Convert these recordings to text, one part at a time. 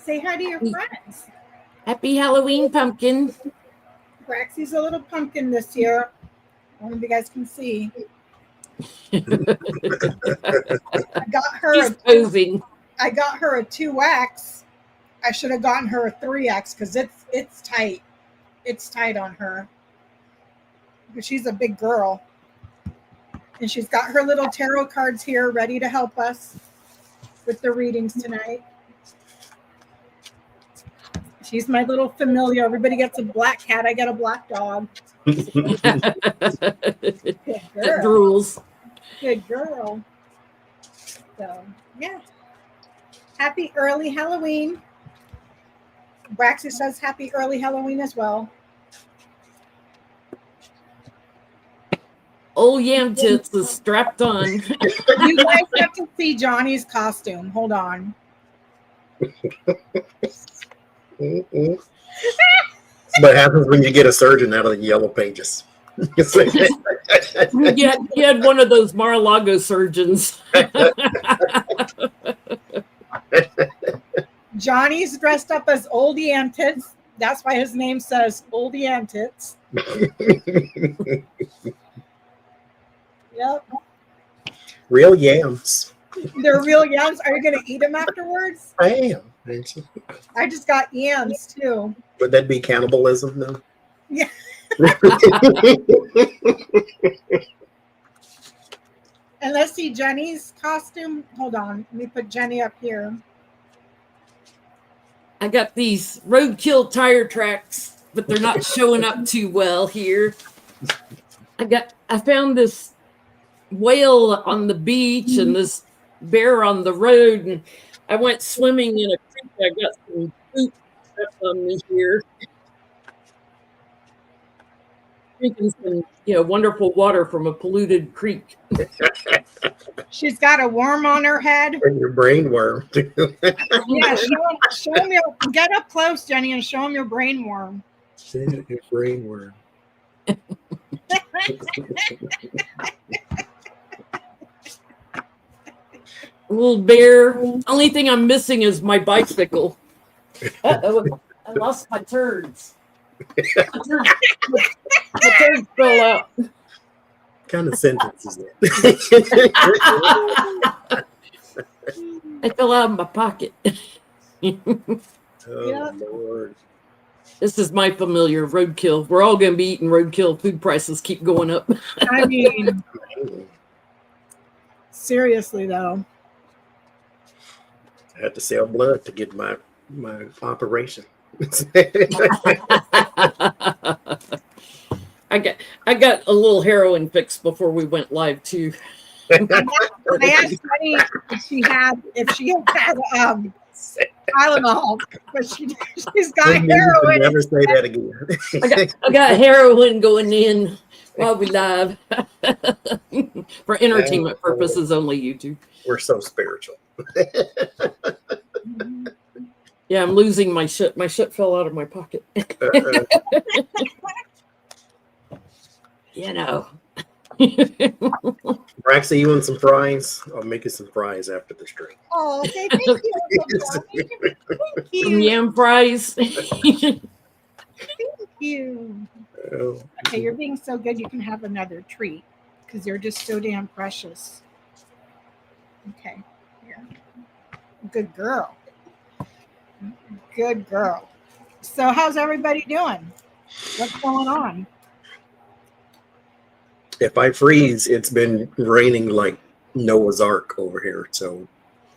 Say hi to your friends. Happy Halloween, pumpkin. Braxy's a little pumpkin this year. I don't know if you guys can see. I got her. She's posing. I got her a 2X. I should have gotten her a 3X because it's tight. It's tight on her. But she's a big girl. And she's got her little tarot cards here ready to help us with the readings tonight. She's my little familiar. Everybody gets a black cat. I get a black dog. Good girl. Drools. Good girl. So, yeah. Happy early Halloween. Braxy says happy early Halloween as well. Old Yam Tits is strapped on. You guys have to see Johnny's costume. Hold on. What happens when you get a surgeon out of the yellow pages? You had one of those Mar-a-Lago surgeons. Johnny's dressed up as Old Yam Tits. That's why his name says Old Yam Tits. Yep. Real yams. They're real yams. Are you going to eat them afterwards? I am. I just got yams too. Would that be cannibalism, though? Yeah. And let's see Jenny's costume. Hold on. Let me put Jenny up here. I got these roadkill tire tracks, but they're not showing up too well here. I found this whale on the beach and this bear on the road, and I went swimming in a creek. I got some poop stuff on me here. Drinking some, wonderful water from a polluted creek. She's got a worm on her head. And your brain worm, too. Yeah, show him get up close, Jenny, and show him your brain worm. Your brain worm. Little bear. Only thing I'm missing is my bicycle. Uh-oh, I lost my turds. My turds fell out. What kind of sentence is that? I fell out of my pocket. Oh, Lord. This is my familiar roadkill. We're all going to be eating roadkill. Food prices keep going up. I mean, seriously, though. I had to sell blood to get my operation. I got a little heroin fix before we went live too. I asked Jenny if she had Tylenol, but she's got heroin. Never say that again. I got heroin going in while we live for entertainment purposes only. YouTube. We're so spiritual. Yeah, I'm losing my shit. My shit fell out of my pocket. Braxy, you want some fries? I'll make you some fries after the stream. Oh, okay. Thank you. Thank you. Some yam fries. Thank you. Oh. Okay, you're being so good. You can have another treat because you're just so damn precious. Okay, here. Good girl. Good girl. So, how's everybody doing? What's going on? If I freeze, it's been raining like Noah's Ark over here. So.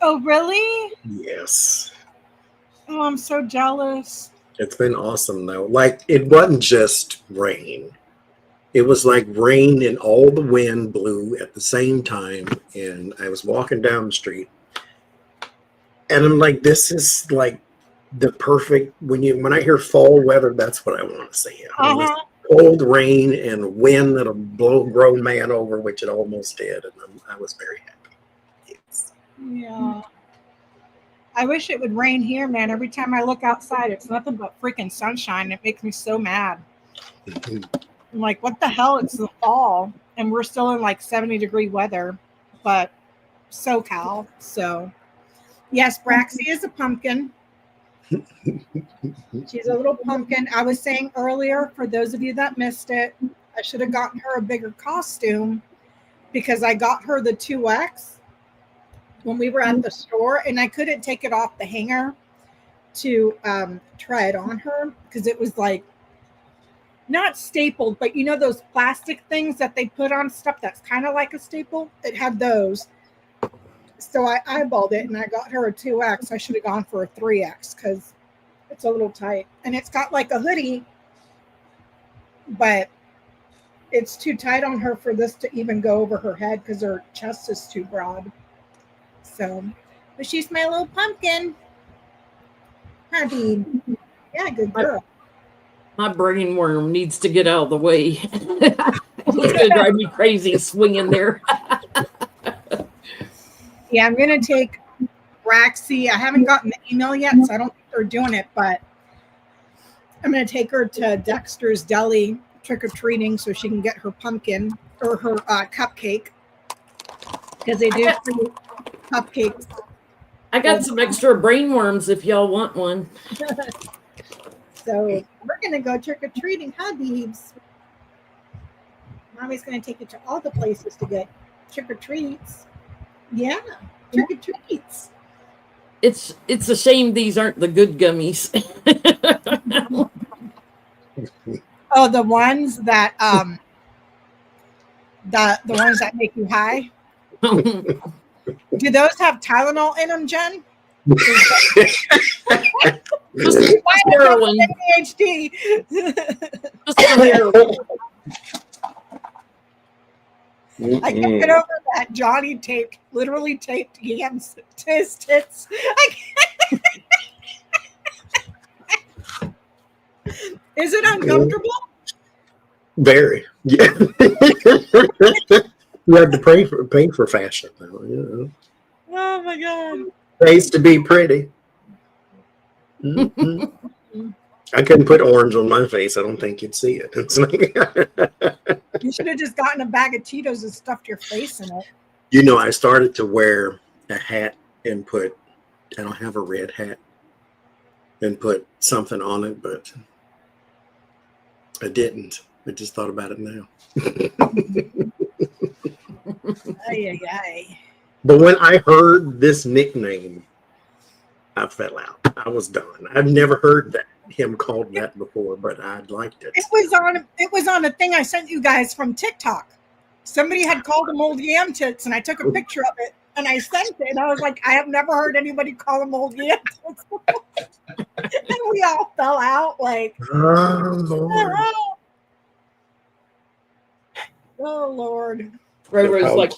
Oh, really? Yes. Oh, I'm so jealous. It's been awesome though. Like it wasn't just rain. It was like rain and all the wind blew at the same time. And I was walking down the street and I'm like, this is like the perfect, when I hear fall weather, that's what I want to see. Cold rain and wind that'll blow a grown man over, which it almost did. And I was very happy. Yes. Yeah. I wish it would rain here, man. Every time I look outside, it's nothing but freaking sunshine. It makes me so mad. I'm like, what the hell? It's the fall, and we're still in like 70-degree weather, but SoCal. So, yes, Braxy is a pumpkin. She's a little pumpkin. I was saying earlier, for those of you that missed it, I should have gotten her a bigger costume because I got her the 2X when we were at the store, and I couldn't take it off the hanger to try it on her because it was like not stapled, but you know those plastic things that they put on stuff that's kind of like a staple? It had those. So I eyeballed it and I got her a 2X. I should have gone for a 3X because it's a little tight. And it's got like a hoodie, but it's too tight on her for this to even go over her head because her chest is too broad. So, but she's my little pumpkin. Happy. Yeah, good girl. My brain worm needs to get out of the way. He's gonna drive me crazy swinging there. Yeah, I'm gonna take Braxy. I haven't gotten the email yet, so I don't think they're doing it, but I'm gonna take her to Dexter's Deli trick-or-treating so she can get her pumpkin or her cupcake. Because they do free cupcakes. I got some extra brain worms if y'all want one. So we're gonna go trick-or-treating, huh, Beebs? Mommy's gonna take you to all the places to get trick-or-treats. Yeah, trick-or-treats. It's a shame these aren't the good gummies. Oh, the ones that the ones that make you high. Do those have Tylenol in them, Jen? Heroin. ADHD. Just heroin. I can't get over that. Johnny literally taped yams to his tits. Is it uncomfortable? Very. Yeah. You have to pay for fashion though. You Oh my god. know. Pays to be pretty. Mhm. I couldn't put orange on my face. I don't think you'd see it. It's like, You should have just gotten a bag of Cheetos and stuffed your face in it. you know, I started to wear a hat and I don't have a red hat, and put something on it, but I didn't. I just thought about it now. Ay, ay, ay. But when I heard this nickname, I fell out. I was done. I've never heard him called that before, but I liked it. It was on a thing I sent you guys from TikTok. Somebody had called them old yam tits, and I took a picture of it and I sent it. And I was like, I have never heard anybody call them old yam tits. And we all fell out like, Oh, Lord. oh Lord. Roro's like,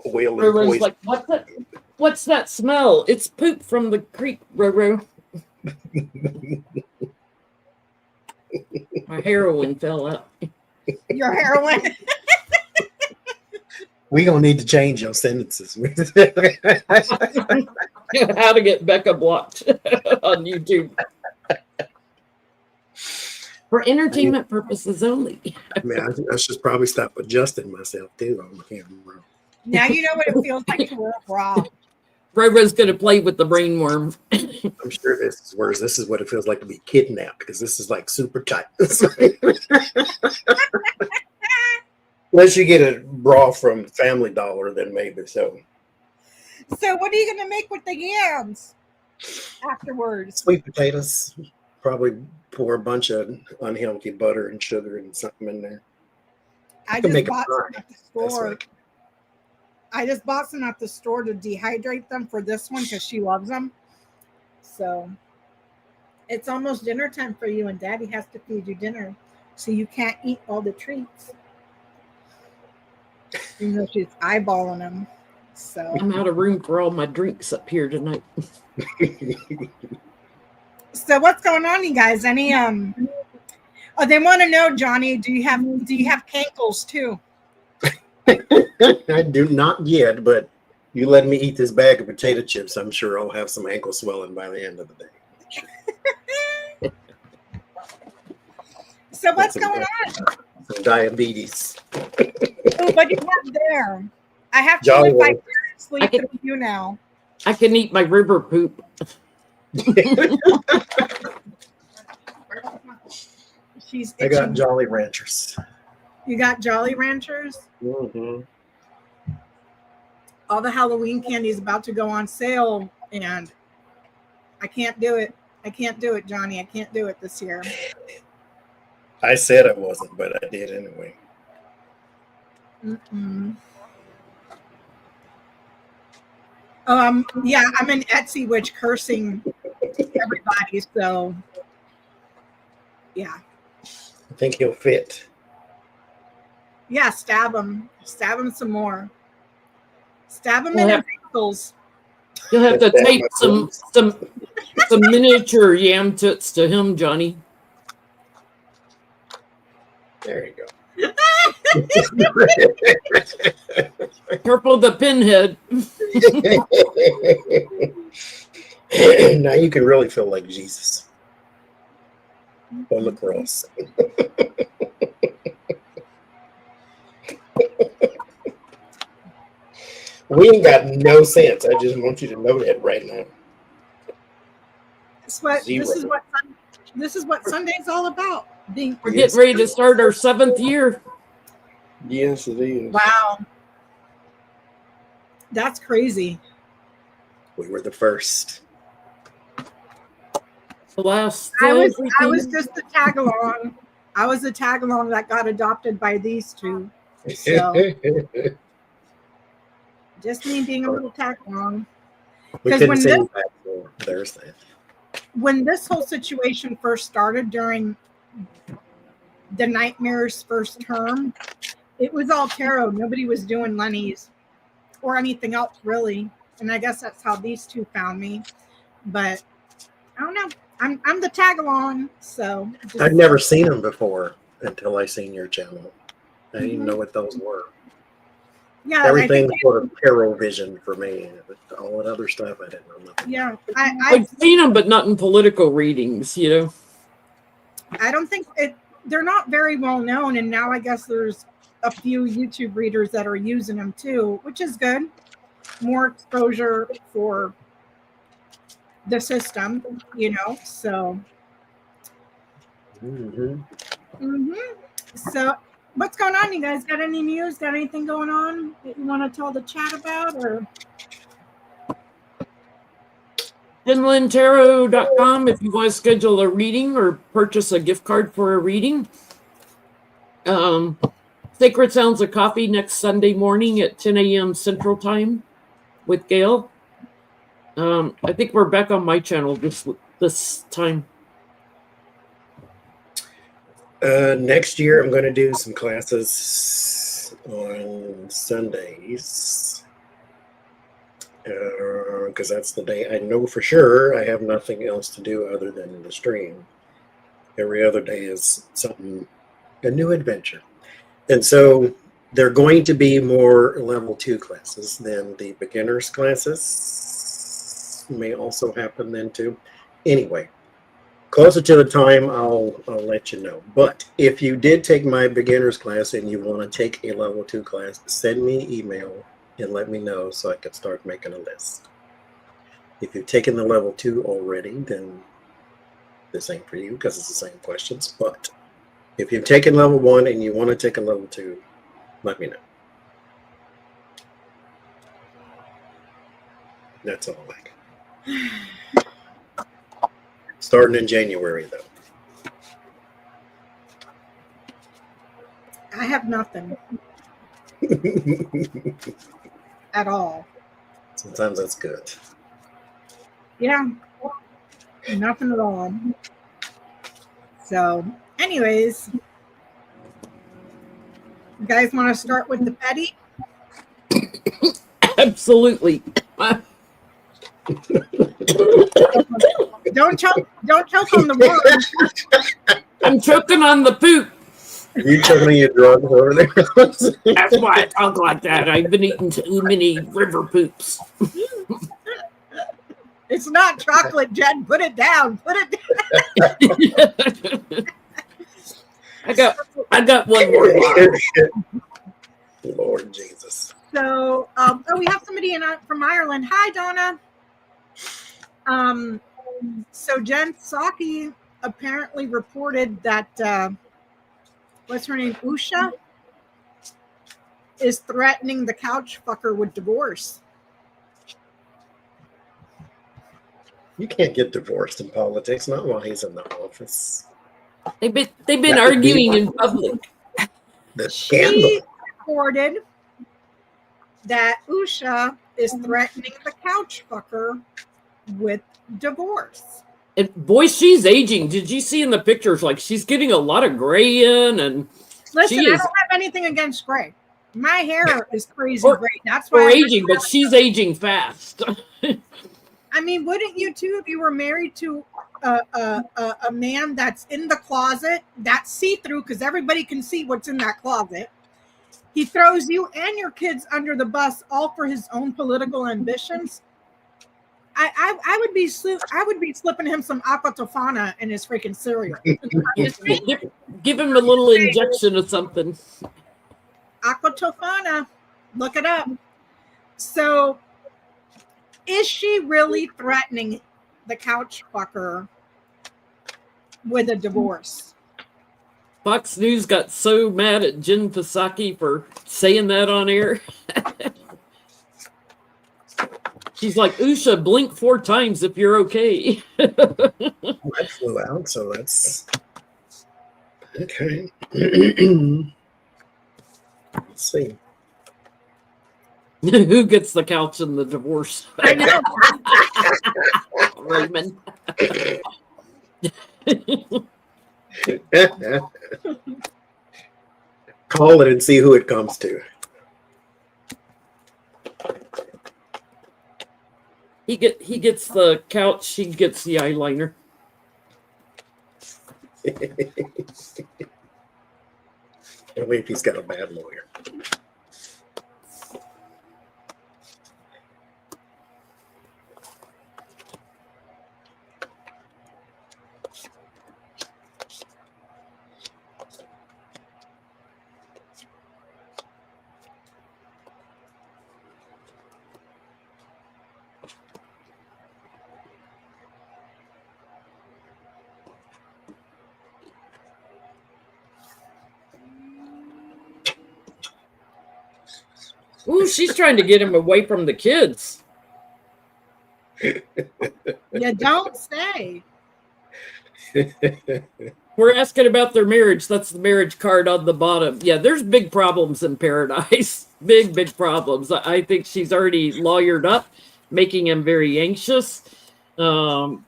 Wailing voice. what's that smell? It's poop from the creek, Roro. My heroin fell out. Your heroin. We gonna need to change your sentences. How to get Becca blocked on YouTube. For entertainment purposes only. I mean, I should probably stop adjusting myself too on the camera. Now you know what it feels like to wear a bra. Roro's going to play with the brain worm. I'm sure this is worse. This is what it feels like to be kidnapped, because this is like super tight. Unless you get a bra from Family Dollar, then maybe so. So what are you gonna make with the yams afterwards? Sweet potatoes. Probably pour a bunch of unhealthy butter and sugar and something in there. I can just make a bought some pie. at the That's store. right. I just bought some at the store to dehydrate them for this one because she loves them. So it's almost dinner time for you, and Daddy has to feed you dinner, so you can't eat all the treats. Even though she's eyeballing them. So I'm out of room for all my drinks up here tonight. So what's going on, you guys? Any oh, they want to know, Johnny, do you have cankles too? I do not yet, but you let me eat this bag of potato chips, I'm sure I'll have some ankle swelling by the end of the day. So what's going on? Some diabetes. Oh, what do you have there? I have to Jolly live Roll. vicariously through you now. I can eat my river poop. She's I got itching. Jolly Ranchers. You got Jolly Ranchers? Mm-hmm. All the Halloween candy is about to go on sale, and I can't do it. I can't do it, Johnny. I can't do it this year. I said I wasn't, but I did anyway. Mm-mm. Yeah, I'm an Etsy witch cursing everybody, so yeah. I think he'll fit. Yeah, stab him. Stab him some more. Stab him Well, in his ankles. You'll have to That's tape my some miniature yam toots to him, Johnny. There you go. Careful the pinhead. Now you can really feel like Jesus on the cross. We ain't got no sense. I just want you to know that right now. This is what Sunday's all about. We're getting ready to start our 7th year. Yes, it is. Wow. That's crazy. We were the first. The last. I was just a tag along. I was a tag along that got adopted by these two. So just me being a little tag along. We 'Cause couldn't when see this- you back for Thursday. When this whole situation first started during the Nightmares first term, it was all tarot. Nobody was doing Lenny's or anything else really. And I guess that's how these two found me. But I don't know. I'm the tag along, so I'd never seen them before until I seen your channel. I didn't even know what those were. yeah. and I Everything think- sort of tarot vision for me, but all that other stuff I didn't know nothing. yeah, I've seen them, but not in political readings, you know. I don't think they're not very well known, and now I guess there's a few YouTube readers that are using them too, which is good. More exposure for the system, you know. So, Mm-hmm. So what's going on, you guys? Got any news? Got anything going on that you want to tell the chat about, or? PinlandTarot.com if you want to schedule a reading or purchase a gift card for a reading. Sacred Sounds of Coffee next Sunday morning at 10 a.m. Central Time with Gail. I think we're back on my channel this time. Next year, I'm going to do some classes on Sundays. Because that's the day I know for sure I have nothing else to do other than the stream. Every other day is something, a new adventure. And so they're going to be more level 2 classes than the beginners classes. May also happen then too. Anyway, closer to the time, I'll let you know. But if you did take my beginners class and you want to take a level 2 class, send me an email and let me know so I can start making a list. If you've taken the level 2 already, then this ain't for you because it's the same questions. But if you've taken level 1 and you want to take a level 2, let me know. That's all I got. Starting in January, though. I have nothing at all. Sometimes that's good. Yeah, nothing at all. So, anyways, you guys want to start with the petty? Absolutely. Don't choke on the word. I'm choking on the poop. You telling me your drugs over there? That's why I talk like that. I've been eating too many river poops. It's not chocolate, Jen. Put it down. Put it down. I got one more. Lord Jesus. So, we have somebody from Ireland. Hi, Donna. So Jen Psaki apparently reported that what's her name, Usha, is threatening the couch fucker with divorce. You can't get divorced in politics, not while he's in the office. They've been That would be arguing in public. the She scandal. reported that Usha is threatening the couch fucker with divorce. And boy, she's aging. Did you see in the pictures? Like, she's getting a lot of gray in, and Listen, she I is don't have anything against gray. My hair is crazy Or- gray. That's why or I'm aging, but she's aging fast. I mean, wouldn't you too if you were married to a man that's in the closet, that's see-through because everybody can see what's in that closet. He throws you and your kids under the bus, all for his own political ambitions. I would be slipping him some aqua tofana in his freaking cereal. Give him a little injection of something. Aqua tofana, look it up. So, is she really threatening the couch fucker with a divorce? Fox News got so mad at Jen Psaki for saying that on air. She's like, Usha, blink 4 times if you're okay. I flew out, so that's okay. Let's see. Who gets the couch in the divorce? I know. Raymond. Call it and see who it comes to. He gets the couch, she gets the eyeliner. Only if he's got a bad lawyer. Ooh, she's trying to get him away from the kids. You don't say. We're asking about their marriage. That's the marriage card on the bottom. Yeah, there's big problems in paradise. Big problems. I think she's already lawyered up, making him very anxious. The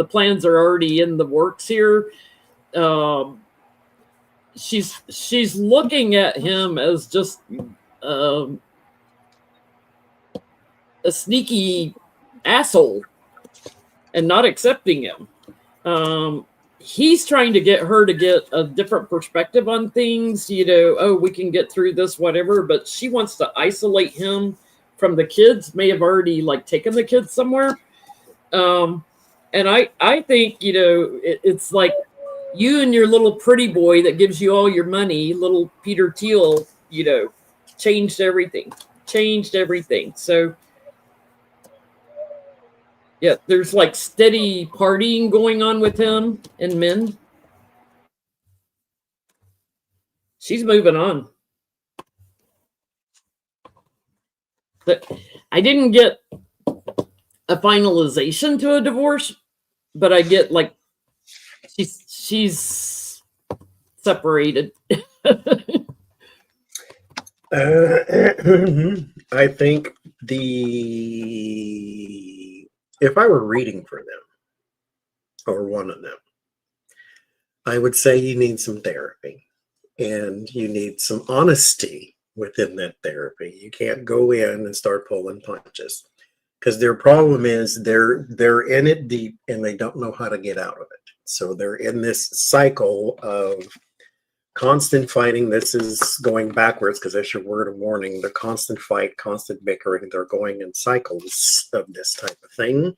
plans are already in the works here. She's looking at him as just a sneaky asshole and not accepting him. He's trying to get her to get a different perspective on things, oh, we can get through this, whatever, but she wants to isolate him from the kids, may have already taken the kids somewhere. And I think, it's like you and your little pretty boy that gives you all your money, little Peter Thiel, changed everything. So yeah, there's steady partying going on with him and men. She's moving on. But I didn't get a finalization to a divorce, but I get she's separated. I think if I were reading for them, or one of them, I would say you need some therapy and you need some honesty within that therapy. You can't go in and start pulling punches because their problem is they're in it deep and they don't know how to get out of it. So they're in this cycle of constant fighting. This is going backwards because that's your word of warning. The constant fight, constant bickering. They're going in cycles of this type of thing.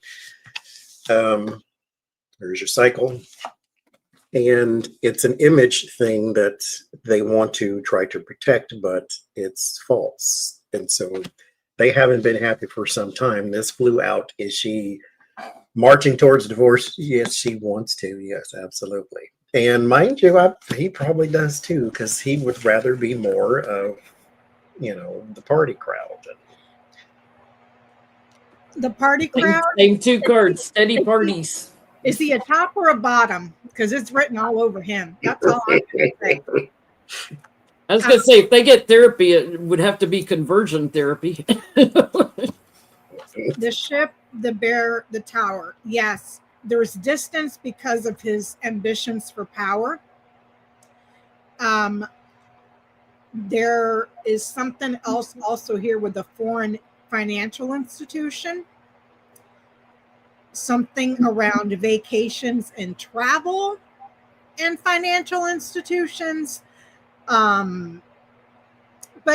There's your cycle. And it's an image thing that they want to try to protect, but it's false. And so they haven't been happy for some time. This flew out. Is she marching towards divorce. Yes, she wants to. Yes, absolutely. And mind you, he probably does too, because he would rather be more of, the party crowd. The party crowd. Same two cards, steady parties. Is he a top or a bottom? Because it's written all over him. That's all I'm going to say. I was going to say, if they get therapy, it would have to be conversion therapy. The ship, the bear, the tower. Yes, there's distance because of his ambitions for power. There is something else also here with the foreign financial institution. Something around vacations and travel and financial institutions. But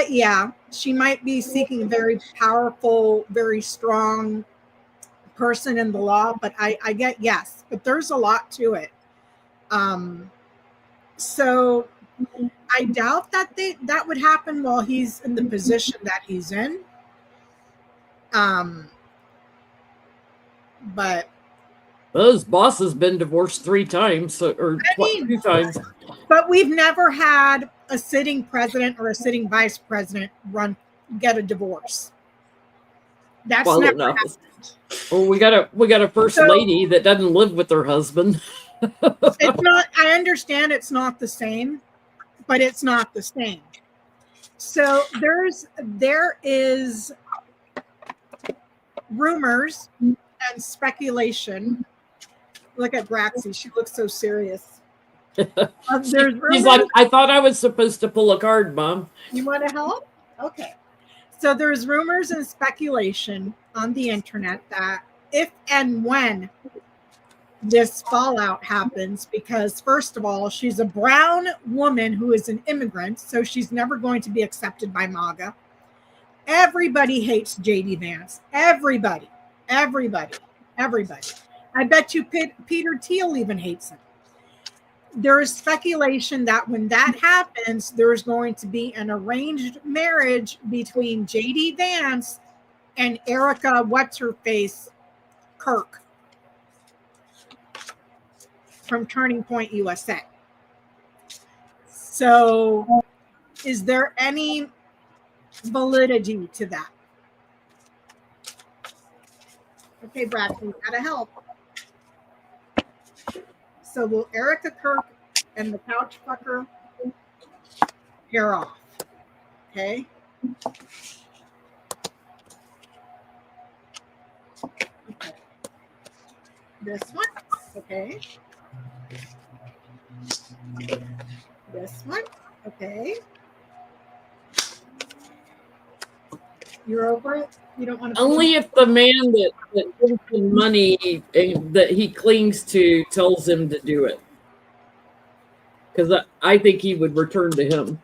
yeah, she might be seeking a very powerful, very strong person in the law, but I get yes, but there's a lot to it. So I doubt that that would happen while he's in the position that he's in. But well, his boss has been divorced 3 times, or 2 times. But we've never had a sitting president or a sitting vice president get a divorce. That's well, never no. happened. Well, we got a first lady that doesn't live with her husband. It's not. I understand it's not the same, but it's not the same. So there is rumors and speculation. Look at Braxy. She looks so serious. There's rumors. She's like, I thought I was supposed to pull a card, Mom. You want to help? Okay. So there's rumors and speculation on the internet that if and when this fallout happens, because first of all, she's a brown woman who is an immigrant, so she's never going to be accepted by MAGA. Everybody hates JD Vance. Everybody. I bet you Peter Thiel even hates him. There is speculation that when that happens, there's going to be an arranged marriage between JD Vance and Erica What's-Her-Face Kirk from Turning Point USA. So is there any validity to that? Okay, Brad, you gotta help. So will Erica Kirk and the couch fucker pair off? Okay. This one. Okay. This one. Okay. You're over it? You don't want to. Only if the man that gives him money that he clings to tells him to do it. Because I think he would return to him.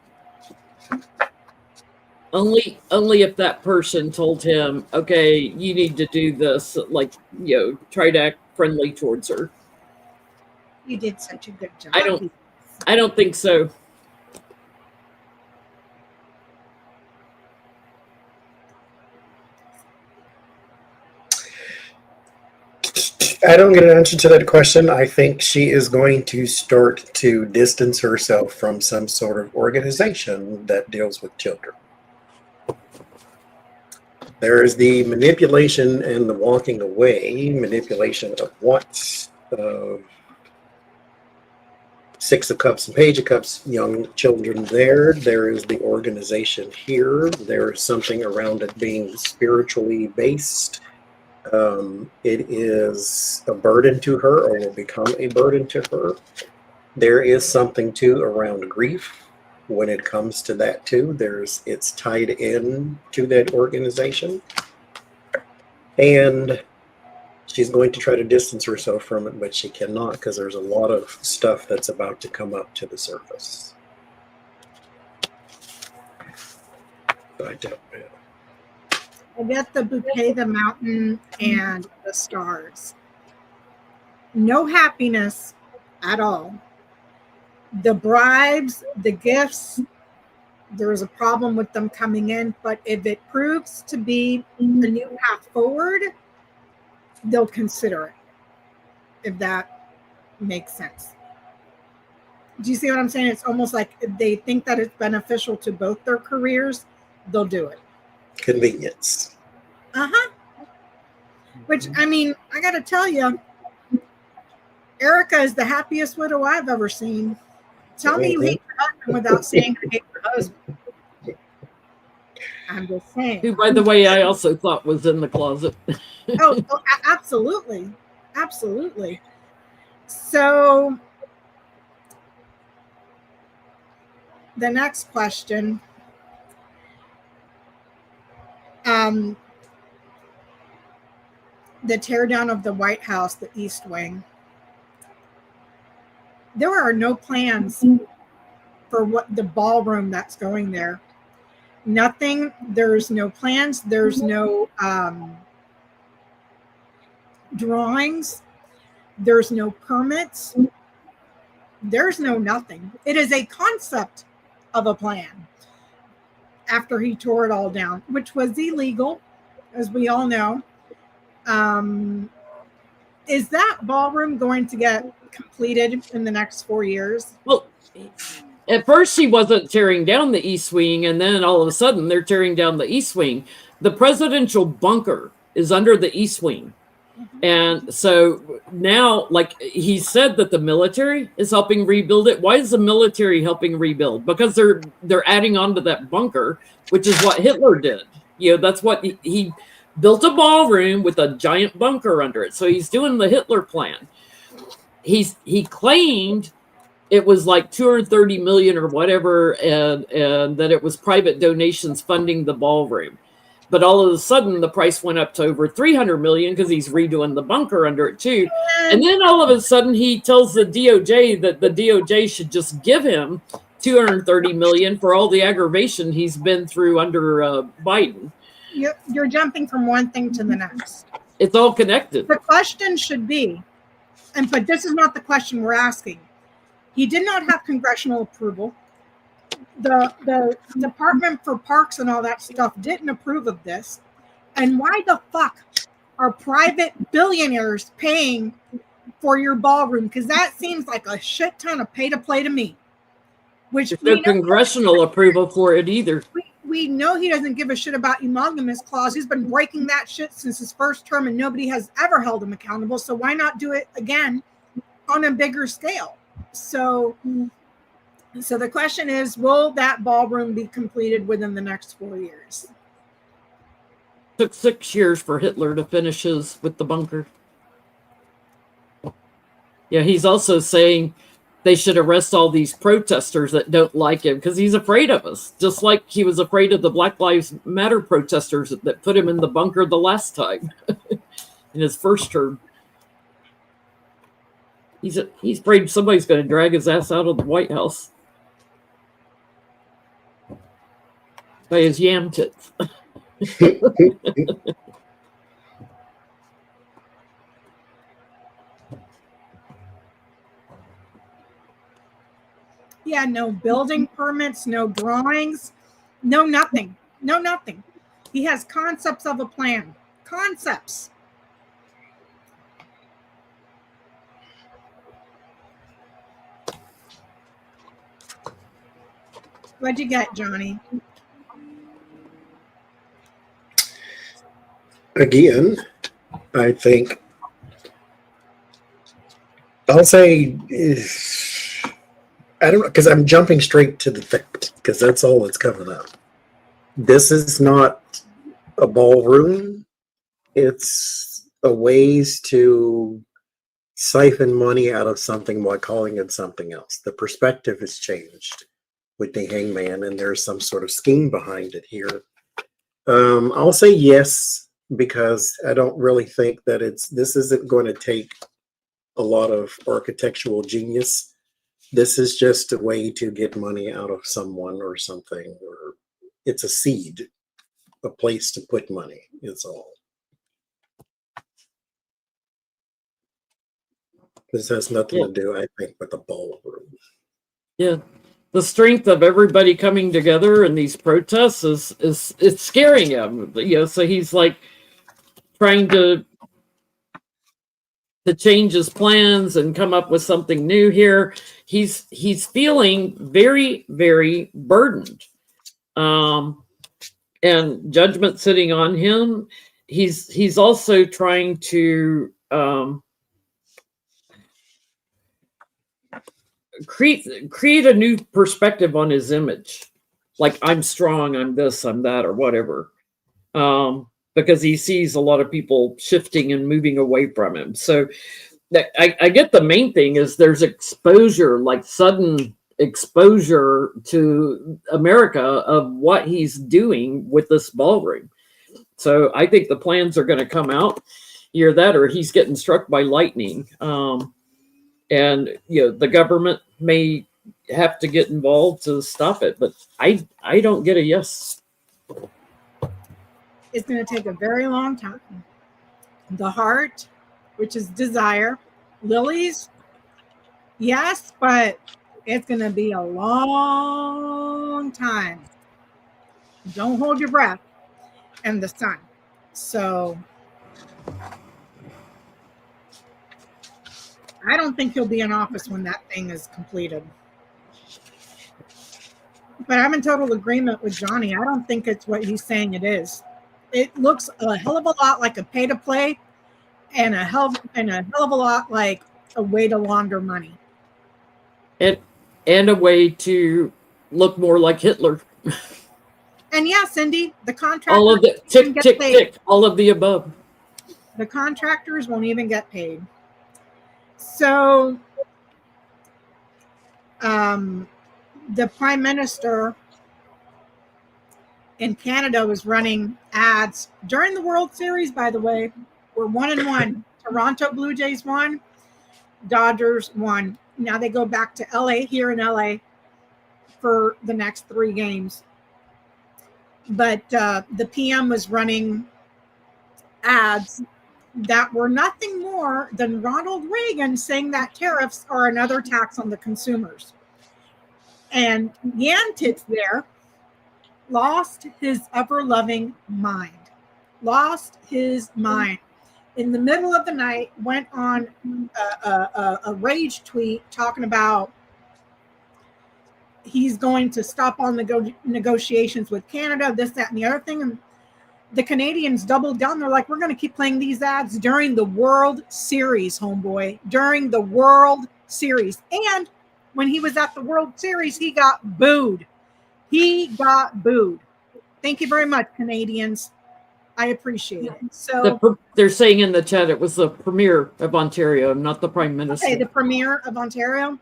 Only if that person told him, okay, you need to do this, like, try to act friendly towards her. You did such a good job. I don't think so. I don't get an answer to that question. I think she is going to start to distance herself from some sort of organization that deals with children. There is the manipulation and the walking away. Manipulation of what? Six of Cups and Page of Cups, young children there. There is the organization here. There is something around it being spiritually based. It is a burden to her, or will become a burden to her. There is something too around grief when it comes to that too. It's tied in to that organization, and she's going to try to distance herself from it, but she cannot, because there's a lot of stuff that's about to come up to the surface. I don't know. I get the bouquet, the mountain, and the stars. No happiness at all. The bribes, the gifts, there is a problem with them coming in, but if it proves to be a new path forward, they'll consider it, if that makes sense. Do you see what I'm saying? It's almost like if they think that it's beneficial to both their careers, they'll do it. Convenience. Which, I mean, I got to tell you, Erica is the happiest widow I've ever seen. Tell me you hate your husband without saying you hate your husband. I'm just saying. Who, by the way, I also thought was in the closet. Absolutely. Absolutely. So the next question. The teardown of the White House, the East Wing. There are no plans for what the ballroom that's going there. Nothing. There's no plans. There's no drawings. There's no permits. There's no nothing. It is a concept of a plan after he tore it all down, which was illegal, as we all know. Is that ballroom going to get completed in the next 4 years? Well, at first she wasn't tearing down the East Wing, and then all of a sudden they're tearing down the East Wing. The presidential bunker is under the East Wing. And so now, like he said that the military is helping rebuild it. Why is the military helping rebuild? Because they're adding on to that bunker, which is what Hitler did. You know, that's what he built a ballroom with a giant bunker under it. So he's doing the Hitler plan. He claimed it was like 230 million or whatever, and that it was private donations funding the ballroom. But all of a sudden, the price went up to over 300 million because he's redoing the bunker under it too. And then all of a sudden, he tells the DOJ that the DOJ should just give him 230 million for all the aggravation he's been through under Biden. You're jumping from one thing to the next. It's all connected. The question should be, but this is not the question we're asking. He did not have congressional approval. The Department for Parks and all that stuff didn't approve of this. And why the fuck are private billionaires paying for your ballroom? Because that seems like a shit ton of pay to play to me. Which no congressional approval for it either. We know he doesn't give a shit about emolument clause. He's been breaking that shit since his first term, and nobody has ever held him accountable. So why not do it again on a bigger scale? So the question is, will that ballroom be completed within the next 4 years? It took 6 years for Hitler to finish his with the bunker. Yeah, he's also saying they should arrest all these protesters that don't like him because he's afraid of us, just like he was afraid of the Black Lives Matter protesters that put him in the bunker the last time in his first term. He's afraid somebody's going to drag his ass out of the White House by his yam tits. Yeah, no building permits, no drawings, no nothing. No nothing. He has concepts of a plan. Concepts. What'd you get, Johnny? Again, I think I'll say, I don't know, because I'm jumping straight to the fact, because that's all it's coming up. This is not a ballroom. It's a ways to siphon money out of something while calling it something else. The perspective has changed with the hangman, and there's some sort of scheme behind it here. I'll say yes, because I don't really think that this isn't going to take a lot of architectural genius. This is just a way to get money out of someone or something, or it's a seed, a place to put money, is all. This has nothing to do, I think, with the ballroom. Yeah. The strength of everybody coming together in these protests is it's scaring him. You know, so he's like trying to to change his plans and come up with something new here. He's feeling very, very burdened. And judgment sitting on him. He's also trying to create a new perspective on his image. Like, I'm strong, I'm this, I'm that, or whatever. Because he sees a lot of people shifting and moving away from him. So I get the main thing is there's exposure, like sudden exposure to America of what he's doing with this ballroom. So I think the plans are going to come out, either that or he's getting struck by lightning. And the government may have to get involved to stop it, but I don't get a yes. It's going to take a very long time. The heart, which is desire, lilies, yes, but it's going to be a long time. Don't hold your breath. And the sun. So I don't think he'll be in office when that thing is completed. But I'm in total agreement with Johnny. I don't think it's what he's saying it is. It looks a hell of a lot like a pay to play and a hell of a lot like a way to launder money. And a way to look more like Hitler. And yeah, Cindy, the contractors all of the tick, tick, tick, all of the above. The contractors won't even get paid. So the Prime Minister in Canada was running ads during the World Series, by the way. We're 1-1. Toronto Blue Jays won. Dodgers won. Now they go back to LA, here in LA, for the next 3 games. But the PM was running ads that were nothing more than Ronald Reagan saying that tariffs are another tax on the consumers. And Yan Tits there lost his ever-loving mind. Lost his mind. In the middle of the night, went on a rage tweet talking about he's going to stop all negotiations with Canada, this, that, and the other thing. And the Canadians doubled down. They're like, we're going to keep playing these ads during the World Series, homeboy, during the World Series. And when he was at the World Series, he got booed. He got booed. Thank you very much, Canadians. I appreciate it. So they're saying in the chat it was the Premier of Ontario, not the Prime Minister. Okay, the Premier of Ontario.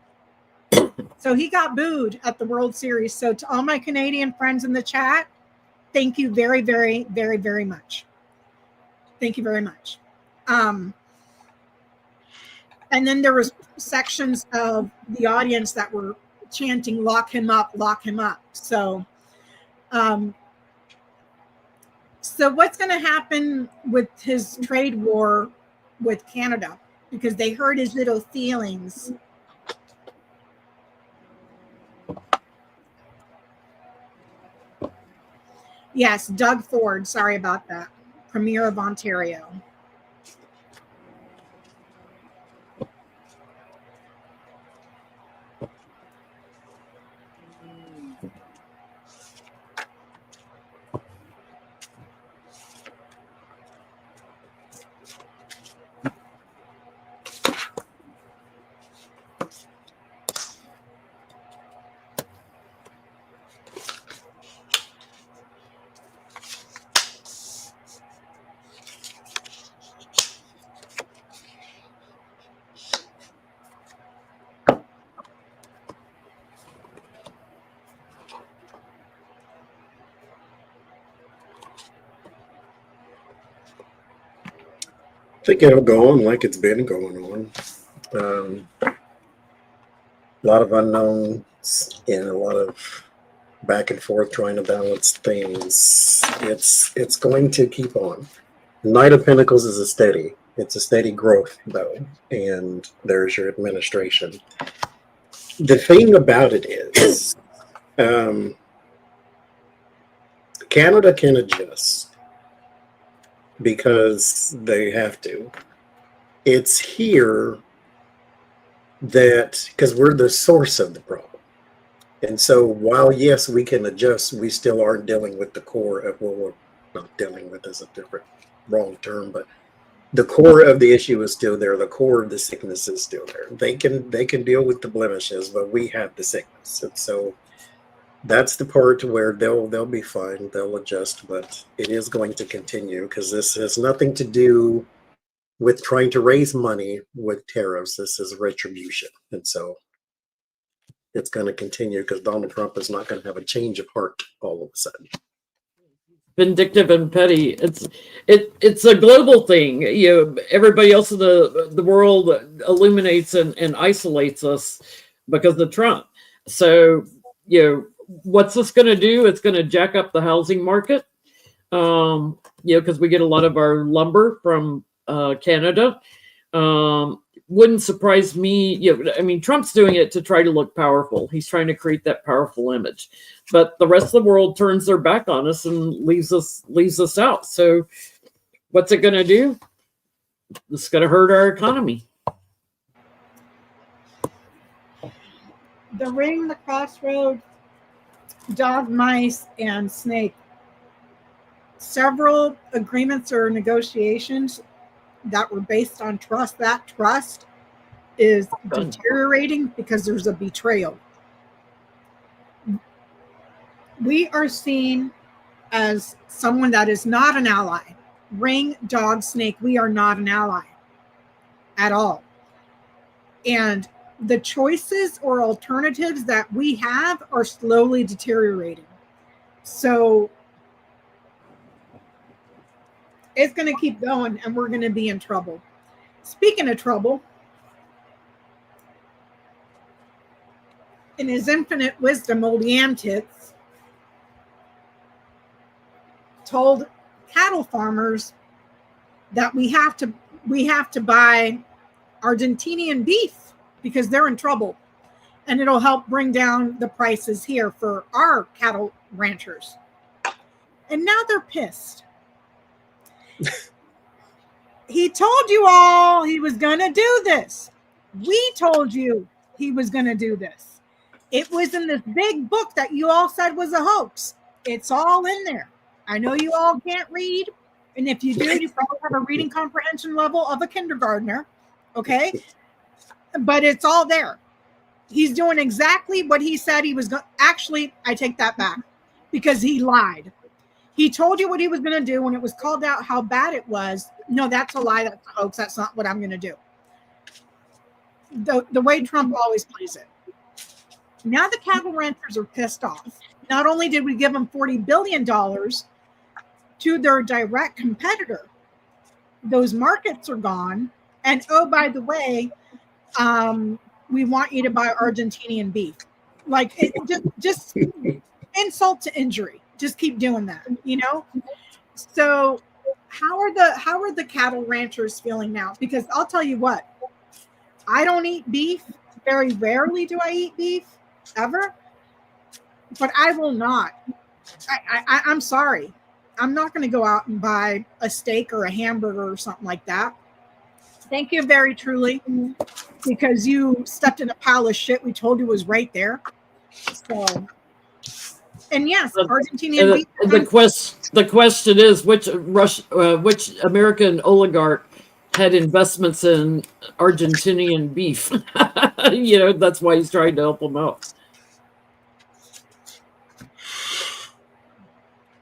So he got booed at the World Series. So to all my Canadian friends in the chat, thank you very, very, very, very much. Thank you very much. And then there was sections of the audience that were chanting, lock him up, lock him up. So, so what's going to happen with his trade war with Canada? Because they hurt his little feelings. Yes, Doug Ford. Sorry about that. Premier of Ontario. I think it'll go on like it's been going on. A lot of unknowns and a lot of back and forth trying to balance things. It's going to keep on. Knight of Pentacles is it's a steady growth though, and there's your administration. The thing about it is Canada can adjust because they have to. it's here that, because we're the source of the problem. And so while, yes, we can adjust, we still aren't dealing with the core of what we're not dealing with is a different, wrong term, but the core of the issue is still there. The core of the sickness is still there. They can deal with the blemishes, but we have the sickness. And so that's the part where they'll be fine. They'll adjust, but it is going to continue because this has nothing to do with trying to raise money with tariffs. This is retribution. And so it's going to continue because Donald Trump is not going to have a change of heart all of a sudden. Vindictive and petty. It's a global thing. Everybody else in the world illuminates and isolates us because of Trump. So what's this going to do? It's going to jack up the housing market. Because we get a lot of our lumber from Canada. Wouldn't surprise me. I mean, Trump's doing it to try to look powerful. He's trying to create that powerful image, but the rest of the world turns their back on us and leaves us out. So what's it going to do? It's going to hurt our economy. The ring, the crossroad, dog, mice, and snake. Several agreements or negotiations that were based on trust. That trust is deteriorating because there's a betrayal. We are seen as someone that is not an ally. Ring, dog, snake, we are not an ally at all. And the choices or alternatives that we have are slowly deteriorating. So it's going to keep going and we're going to be in trouble. Speaking of trouble, in his infinite wisdom, old Yamtits told cattle farmers that we have to buy Argentinian beef because they're in trouble, and it'll help bring down the prices here for our cattle ranchers. And now they're pissed. He told you all he was going to do this. We told you he was going to do this. It was in this big book that you all said was a hoax. It's all in there. I know you all can't read. And if you do, you probably have a reading comprehension level of a kindergartner. Okay. But it's all there. He's doing exactly what he said he was going to. Actually, I take that back because he lied. He told you what he was going to do when it was called out how bad it was. No, that's a lie. That's a hoax. That's not what I'm going to do. The way Trump always plays it. Now the cattle ranchers are pissed off. Not only did we give them $40 billion to their direct competitor, those markets are gone. And oh, by the way, we want you to buy Argentinian beef. Like it, just insult to injury. Just keep doing that, So how are the cattle ranchers feeling now? Because I'll tell you what, I don't eat beef. Very rarely do I eat beef, ever. But I will not. I'm sorry. I'm not going to go out and buy a steak or a hamburger or something like that. Thank you very truly, because you stepped in a pile of shit we told you was right there. So, and yes, Argentinian beef. The question is which American oligarch had investments in Argentinian beef? That's why he's trying to help them out.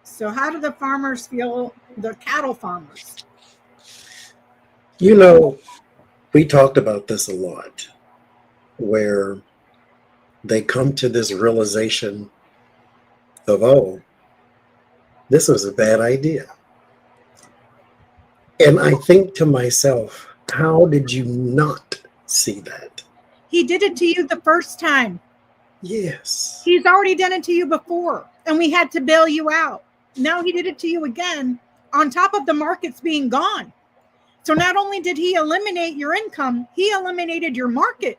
So how do the farmers feel, the cattle farmers? We talked about this a lot, where they come to this realization of, oh, this was a bad idea. And I think to myself, how did you not see that? He did it to you the first time. Yes. He's already done it to you before, and we had to bail you out. Now he did it to you again, on top of the markets being gone. So not only did he eliminate your income, he eliminated your market.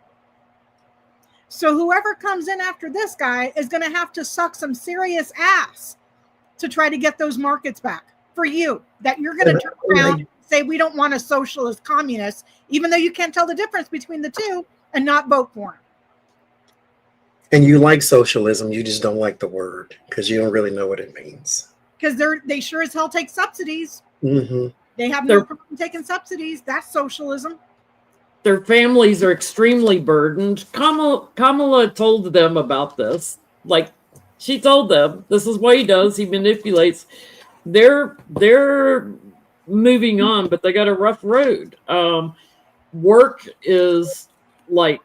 So whoever comes in after this guy is going to have to suck some serious ass to try to get those markets back for you, that you're going to turn around, say we don't want a socialist communist, even though you can't tell the difference between the two, and not vote for him. And you like socialism, you just don't like the word because you don't really know what it means. Because they sure as hell take subsidies. Mm-hmm. They have no problem taking subsidies. That's socialism. Their families are extremely burdened. Kamala told them about this. Like, she told them, this is what he does. He manipulates. They're moving on, but they got a rough road. Work is like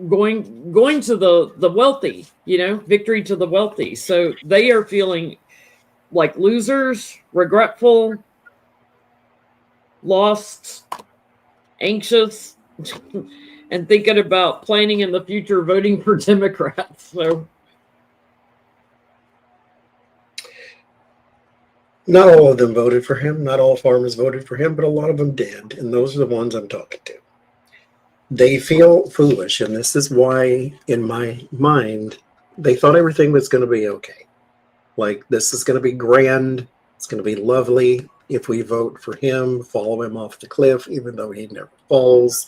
going to the wealthy, victory to the wealthy. So they are feeling like losers, regretful, lost, anxious, and thinking about planning in the future voting for Democrats. So not all of them voted for him. Not all farmers voted for him, but a lot of them did. And those are the ones I'm talking to. They feel foolish. And this is why, in my mind, they thought everything was going to be okay. Like, this is going to be grand. It's going to be lovely. If we vote for him, follow him off the cliff, even though he never falls,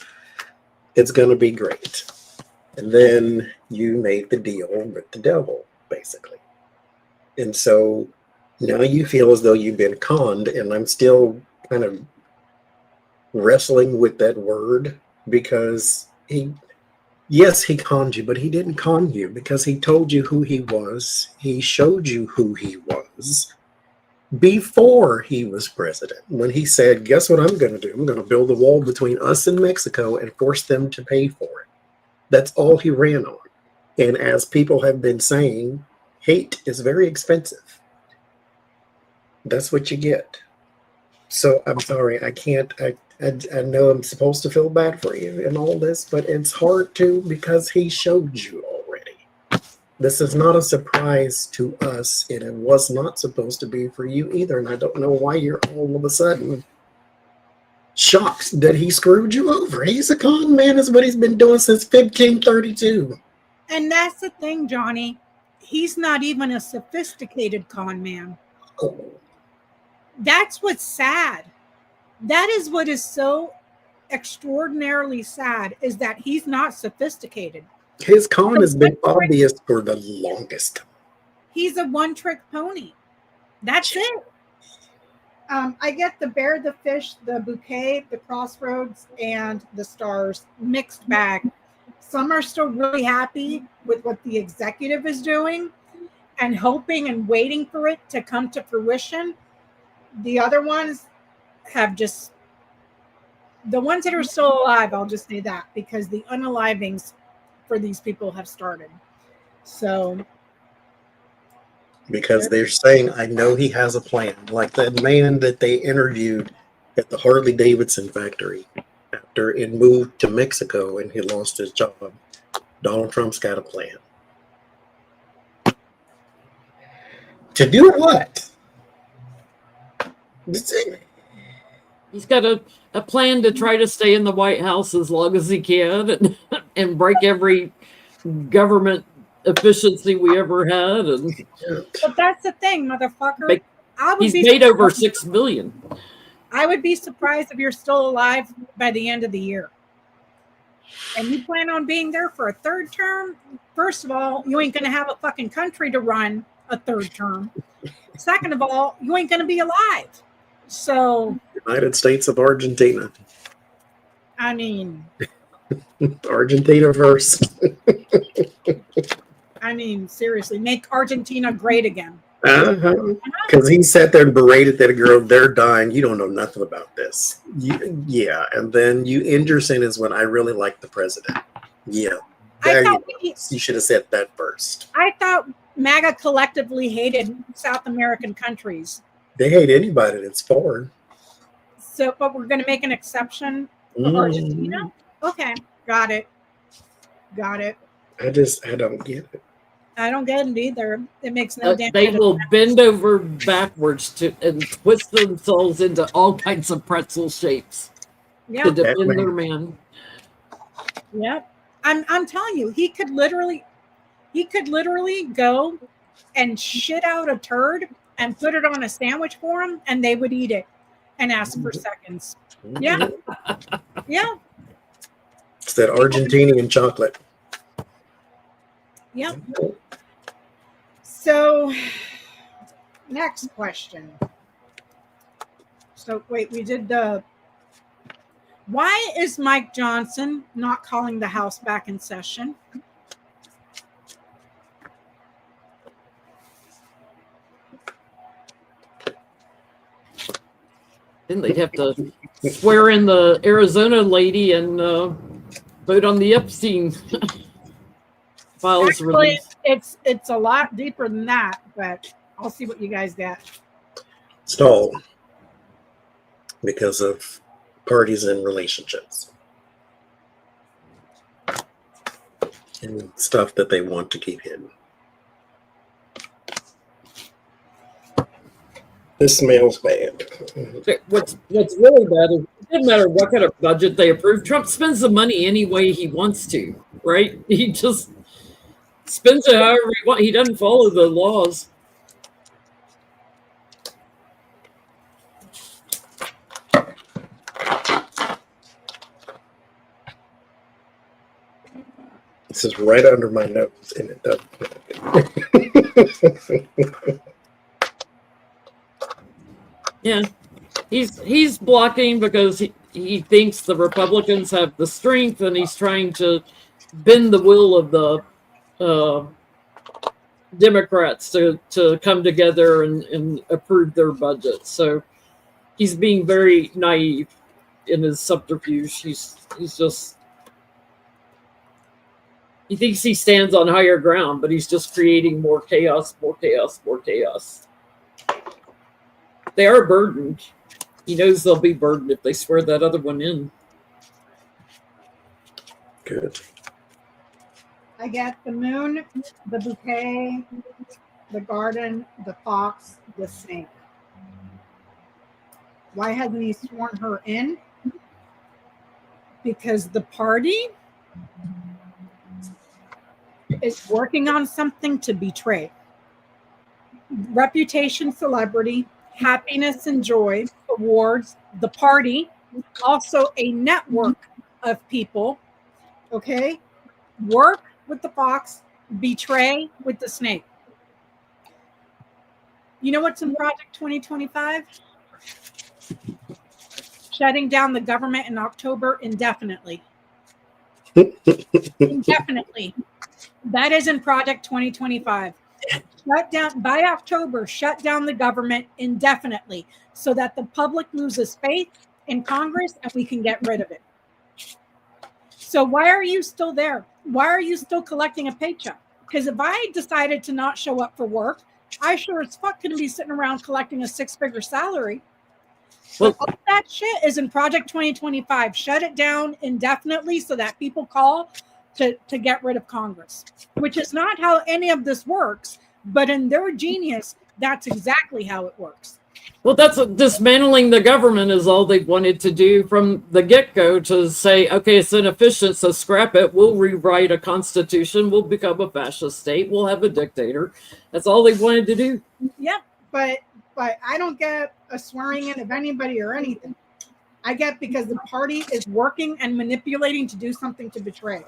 it's going to be great. And then you make the deal with the devil, basically. And so now you feel as though you've been conned, and I'm still kind of wrestling with that word because yes, he conned you, but he didn't con you because he told you who he was. He showed you who he was before he was president, when he said, guess what I'm going to do? I'm going to build a wall between us and Mexico and force them to pay for it. That's all he ran on. And as people have been saying, hate is very expensive. That's what you get. So I'm sorry, I can't, I know I'm supposed to feel bad for you and all this, but it's hard to because he showed you already. This is not a surprise to us, and it was not supposed to be for you either. And I don't know why you're all of a sudden shocked that he screwed you over. He's a con man, is what he's been doing since 1532. And that's the thing, Johnny. He's not even a sophisticated con man. Oh. That's what's sad. That is what is so extraordinarily sad, is that he's not sophisticated. His con has been obvious for the longest time. He's a one-trick pony. That's it. I get the bear, the fish, the bouquet, the crossroads, and the stars. Mixed bag. Some are still really happy with what the executive is doing and hoping and waiting for it to come to fruition. The other ones have just, the ones that are still alive, I'll just say that, because the unalivings for these people have started. So because they're saying, I know he has a plan. Like that man that they interviewed at the Harley Davidson factory after it moved to Mexico and he lost his job. Donald Trump's got a plan. To do what? he's got a plan to try to stay in the White House as long as he can and break every government efficiency we ever had. And but that's the thing, motherfucker. He's made over $6 billion. I would be surprised if you're still alive by the end of the year. And you plan on being there for a third term? First of all, you ain't going to have a fucking country to run a third term. Second of all, you ain't going to be alive. So, United States of Argentina. I mean, Argentina first. I mean, seriously, make Argentina great again. Because he sat there and berated that girl. They're dying. You don't know nothing about this. Yeah, and then you end your sentence when I really like the president. Yeah, you should have said that first. I thought MAGA collectively hated South American countries. They hate anybody that's foreign. So, but we're going to make an exception for Argentina? Okay, got it. I don't get it. I don't get it either. It makes no damn sense. They will bend over backwards and twist themselves into all kinds of pretzel shapes to defend their man. Yep. I'm telling you, he could literally go and shit out a turd and put it on a sandwich for them, and they would eat it. and ask for seconds. Yeah. Yeah. It's that Argentinian chocolate. Yep. So, next question. So, wait, we did the. Why is Mike Johnson not calling the House back in session? Then they'd have to swear in the Arizona lady and vote on the Epstein files Actually, release. it's a lot deeper than that, but I'll see what you guys get. Stall because of parties and relationships and stuff that they want to keep hidden. This smells bad. What's really bad is it doesn't matter what kind of budget they approve. Trump spends the money any way he wants to, right? He just spends it however he wants. He doesn't follow the laws. This is right under my nose, and it doesn't. Yeah, he's blocking because he thinks the Republicans have the strength, and he's trying to bend the will of the Democrats to come together and approve their budget. So he's being very naive in his subterfuge. He's just. He thinks he stands on higher ground, but he's just creating more chaos, more chaos, more chaos. They are burdened. He knows they'll be burdened if they swear that other one in. Good. I get the moon, the bouquet, the garden, the fox, the snake. Why hasn't he sworn her in? Because the party is working on something to betray. Reputation, celebrity, happiness and joy, awards, the party, also a network of people. Okay? Work with the fox, betray with the snake. You know what's in Project 2025? Shutting down the government in October indefinitely. Indefinitely. That is in Project 2025. Shut down by October, shut down the government indefinitely so that the public loses faith in Congress and we can get rid of it. So why are you still there? Why are you still collecting a paycheck? Because if I decided to not show up for work, I sure as fuck couldn't be sitting around collecting a 6-figure salary. Well, all that shit is in Project 2025. Shut it down indefinitely so that people call to get rid of Congress, which is not how any of this works, but in their genius, that's exactly how it works. Well, that's dismantling the government is all they've wanted to do from the get-go, to say, okay, it's inefficient, so scrap it. We'll rewrite a constitution. We'll become a fascist state. We'll have a dictator. That's all they wanted to do. Yeah, but I don't get a swearing in of anybody or anything. I get because the party is working and manipulating to do something to betray.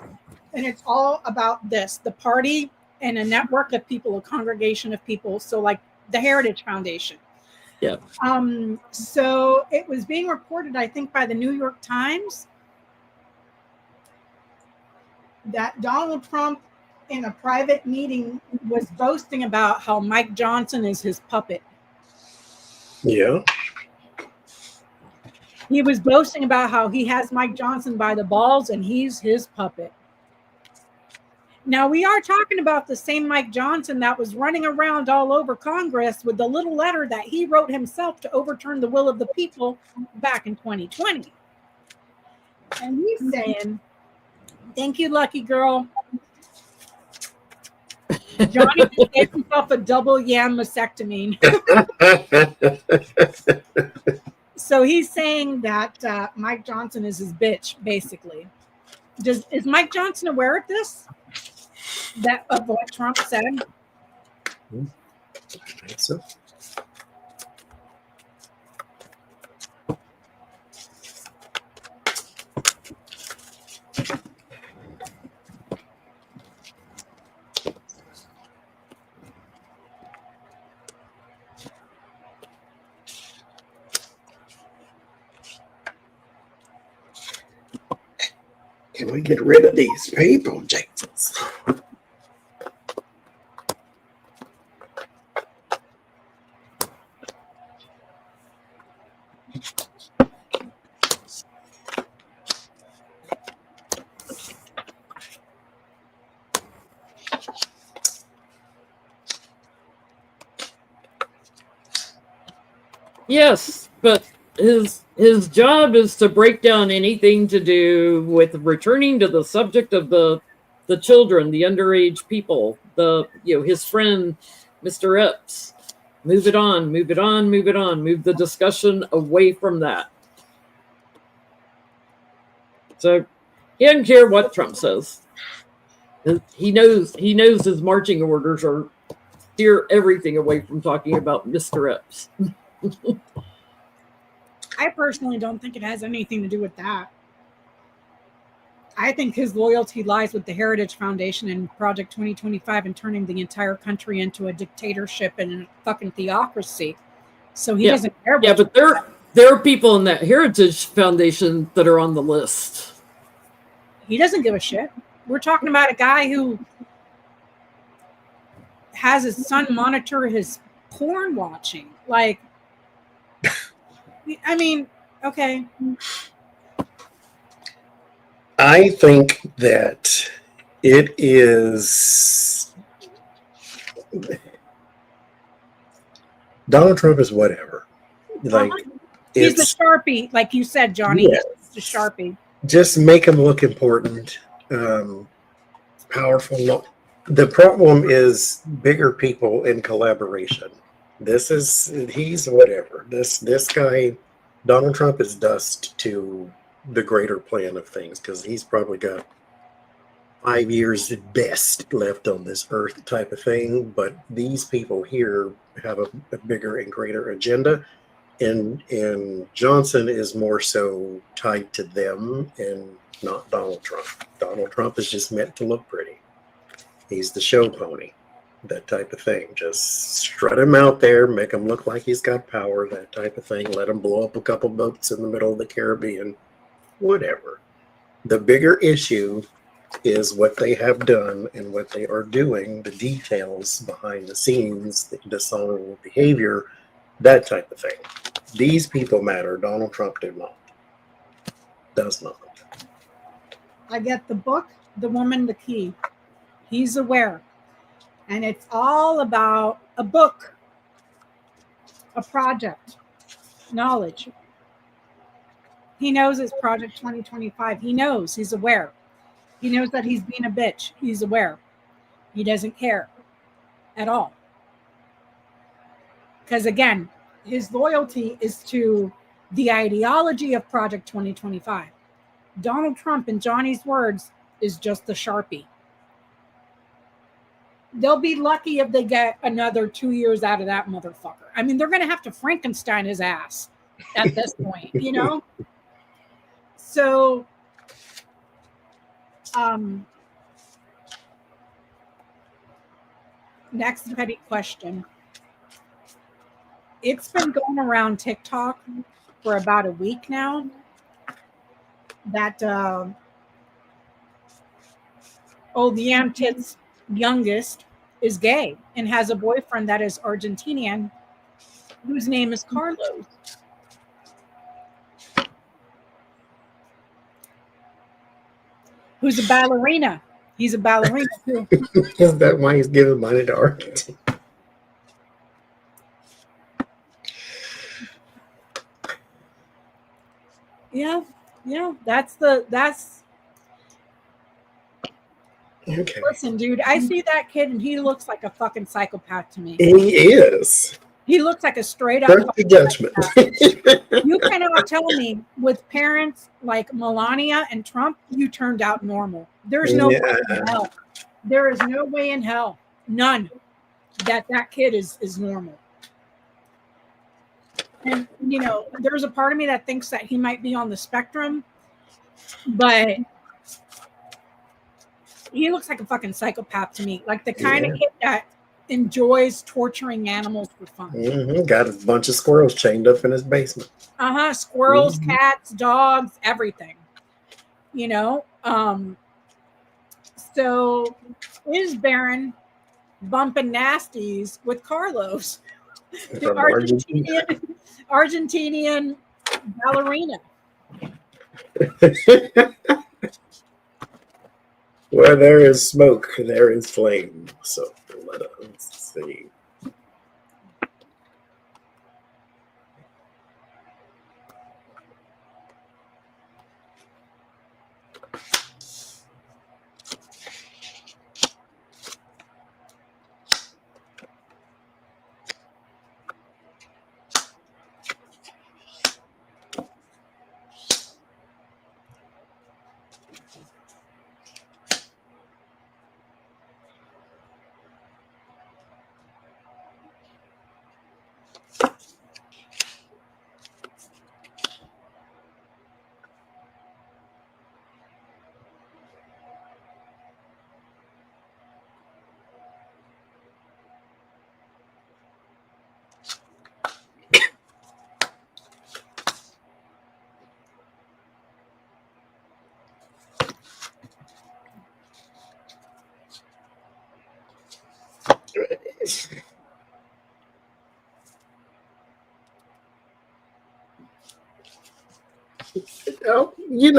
And it's all about this, the party and a network of people, a congregation of people. So like the Heritage Foundation. Yeah. So it was being reported, I think, by the New York Times that Donald Trump in a private meeting was boasting about how Mike Johnson is his puppet. Yeah. He was boasting about how he has Mike Johnson by the balls and he's his puppet. Now, we are talking about the same Mike Johnson that was running around all over Congress with the little letter that he wrote himself to overturn the will of the people back in 2020. And he's saying, thank you, lucky girl. Johnny just gave himself a double yam mastectomy. So he's saying that Mike Johnson is his bitch, basically. Is Mike Johnson aware of this? That of what Trump said? I think so. Can we get rid of these people, Jesus? Yes, but his job is to break down anything to do with returning to the subject of the children, the underage people, his friend Mr. Epps. Move it on, move it on, move it on, move the discussion away from that. So he doesn't care what Trump says. He knows his marching orders are steer everything away from talking about Mr. Epps. I personally don't think it has anything to do with that. I think his loyalty lies with the Heritage Foundation and Project 2025 and turning the entire country into a dictatorship and a fucking theocracy. So he doesn't care. Yeah, but there are people in that Heritage Foundation that are on the list. He doesn't give a shit. We're talking about a guy who has his son monitor his porn watching. Like, I mean, okay. I think that it is Donald Trump is whatever. Like he's the Sharpie, like you said, Johnny. Yeah. He's the Sharpie. Just make him look important, powerful. No, the problem is bigger people in collaboration. He's whatever. This guy, Donald Trump, is dust to the greater plan of things because he's probably got 5 years at best left on this earth type of thing. But these people here have a bigger and greater agenda. And Johnson is more so tied to them and not Donald Trump. Donald Trump is just meant to look pretty. He's the show pony, that type of thing. Just strut him out there, make him look like he's got power, that type of thing. Let him blow up a couple boats in the middle of the Caribbean, whatever. The bigger issue is what they have done and what they are doing, the details behind the scenes, the dishonorable behavior, that type of thing. These people matter. Donald Trump does not. I get the book, The Woman, the Key. He's aware. And it's all about a book, a project, knowledge. He knows it's Project 2025. He knows. He's aware. He knows that he's being a bitch. He's aware. He doesn't care at all. Because again, his loyalty is to the ideology of Project 2025. Donald Trump, in Johnny's words, is just the Sharpie. They'll be lucky if they get another 2 years out of that motherfucker. I mean, they're going to have to Frankenstein his ass at this point, you know? So, next petty question. It's been going around TikTok for about a week now that Yam Tit's youngest is gay and has a boyfriend that is Argentinian whose name is Carlos. Who's a ballerina. He's a ballerina too. Is that why he's giving money to Argentina? Yeah. That's Okay. Listen, dude, I see that kid and he looks like a fucking psychopath to me. He is. He looks like a straight up Trust the judgment. You cannot tell me with parents like Melania and Trump, you turned out normal. There's no way in hell. There is no way in hell, none, that kid is normal. And, you know, there's a part of me that thinks that he might be on the spectrum, but he looks like a fucking psychopath to me. Like the kind of kid that enjoys torturing animals for fun. Mm-hmm. Got a bunch of squirrels chained up in his basement. Squirrels, cats, dogs, everything. you know. So is Baron bumping nasties with Carlos, the From Argentina. Argentinian ballerina? Where there is smoke, there is flame. So let us see.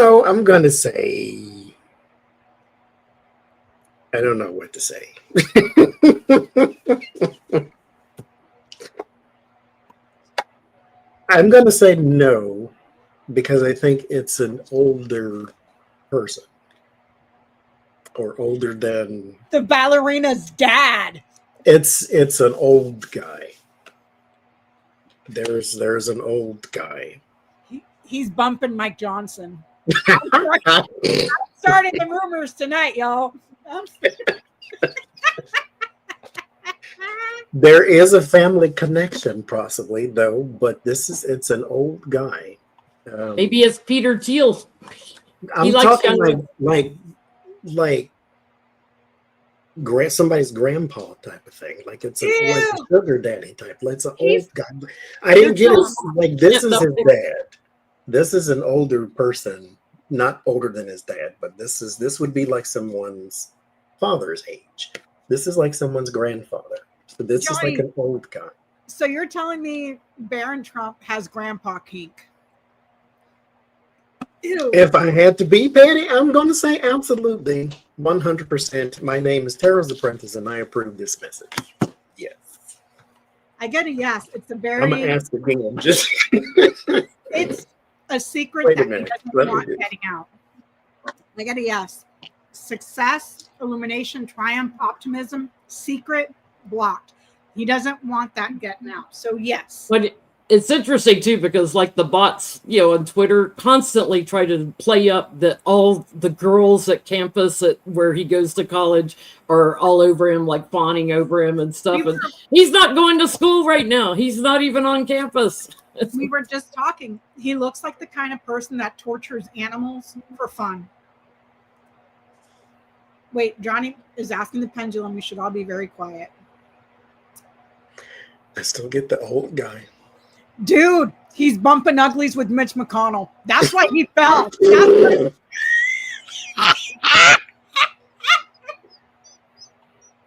Oh, I'm going to say, I don't know what to say. I'm going to say no, because I think it's an older person, or older than. The ballerina's dad. It's an old guy. There's an old guy. He's bumping Mike Johnson. I'm starting the rumors tonight, y'all. There is a family connection, possibly, though, but it's an old guy. Maybe it's Peter Thiel. I'm talking like somebody's grandpa type of thing. Like it's like a sugar daddy type. Like it's an old guy. I didn't get it. Like this is his dad. This is an older person, not older than his dad, but this would be like someone's father's age. This is like someone's grandfather. So this is like an old guy. So you're telling me Baron Trump has grandpa kink? Ew. If I had to be petty, I'm going to say absolutely, 100%. My name is Tara's Apprentice, and I approve this message. Yes. I get a yes. It's a very. I'm going to ask again. Just. It's a secret Wait a that minute. he doesn't want getting out. I get a yes. Success, illumination, triumph, optimism, secret, blocked. He doesn't want that getting out. So yes. But it's interesting too, because like the bots, on Twitter constantly try to play up that all the girls at campus where he goes to college are all over him, like fawning over him and stuff. And he's not going to school right now. He's not even on campus. We were just talking. He looks like the kind of person that tortures animals for fun. Wait, Johnny is asking the pendulum. We should all be very quiet. I still get the old guy. Dude, he's bumping uglies with Mitch McConnell. That's why he fell.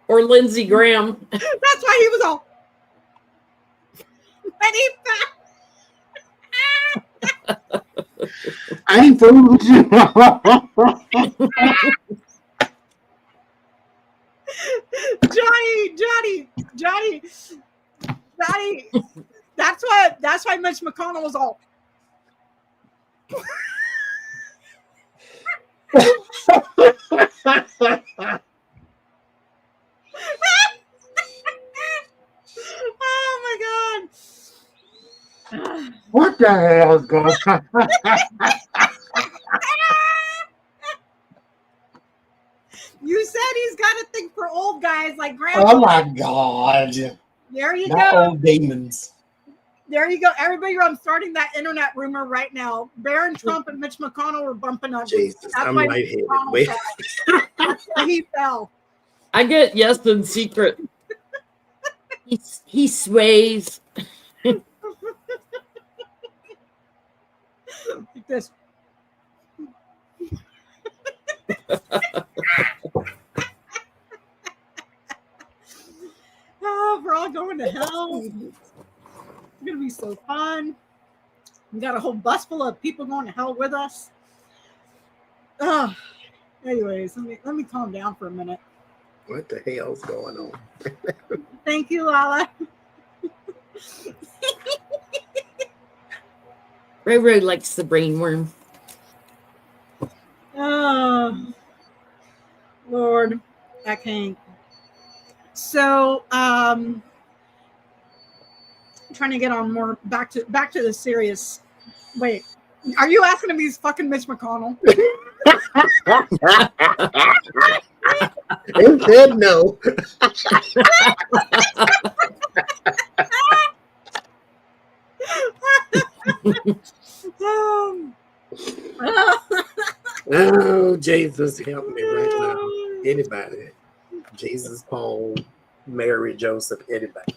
Or Lindsey Graham. That's why he was all. And he fell. I ain't fooling with you. Johnny. That's why Mitch McConnell was all. Oh my God. What the hell is going on? You said he's got a thing for old guys like grandpa. Oh my God. There you Not go. old demons. There you go. Everybody, I'm starting that internet rumor right now. Baron Trump and Mitch McConnell were bumping on. Jesus, I'm lightheaded. Wait. That's why he fell. I get yes in secret. He sways. Like this. Oh, we're all going to hell. It's gonna be so fun. We got a whole bus full of people going to hell with us. Anyways, let me calm down for a minute. What the hell's going on? Thank you, Lala. Ray likes the brainworm. Oh, Lord, I can't. So, trying to get on more back to the serious. Wait, are you asking me fucking Mitch McConnell? It said no. Oh, Jesus, help me right now. Anybody. Jesus, Paul, Mary, Joseph, anybody.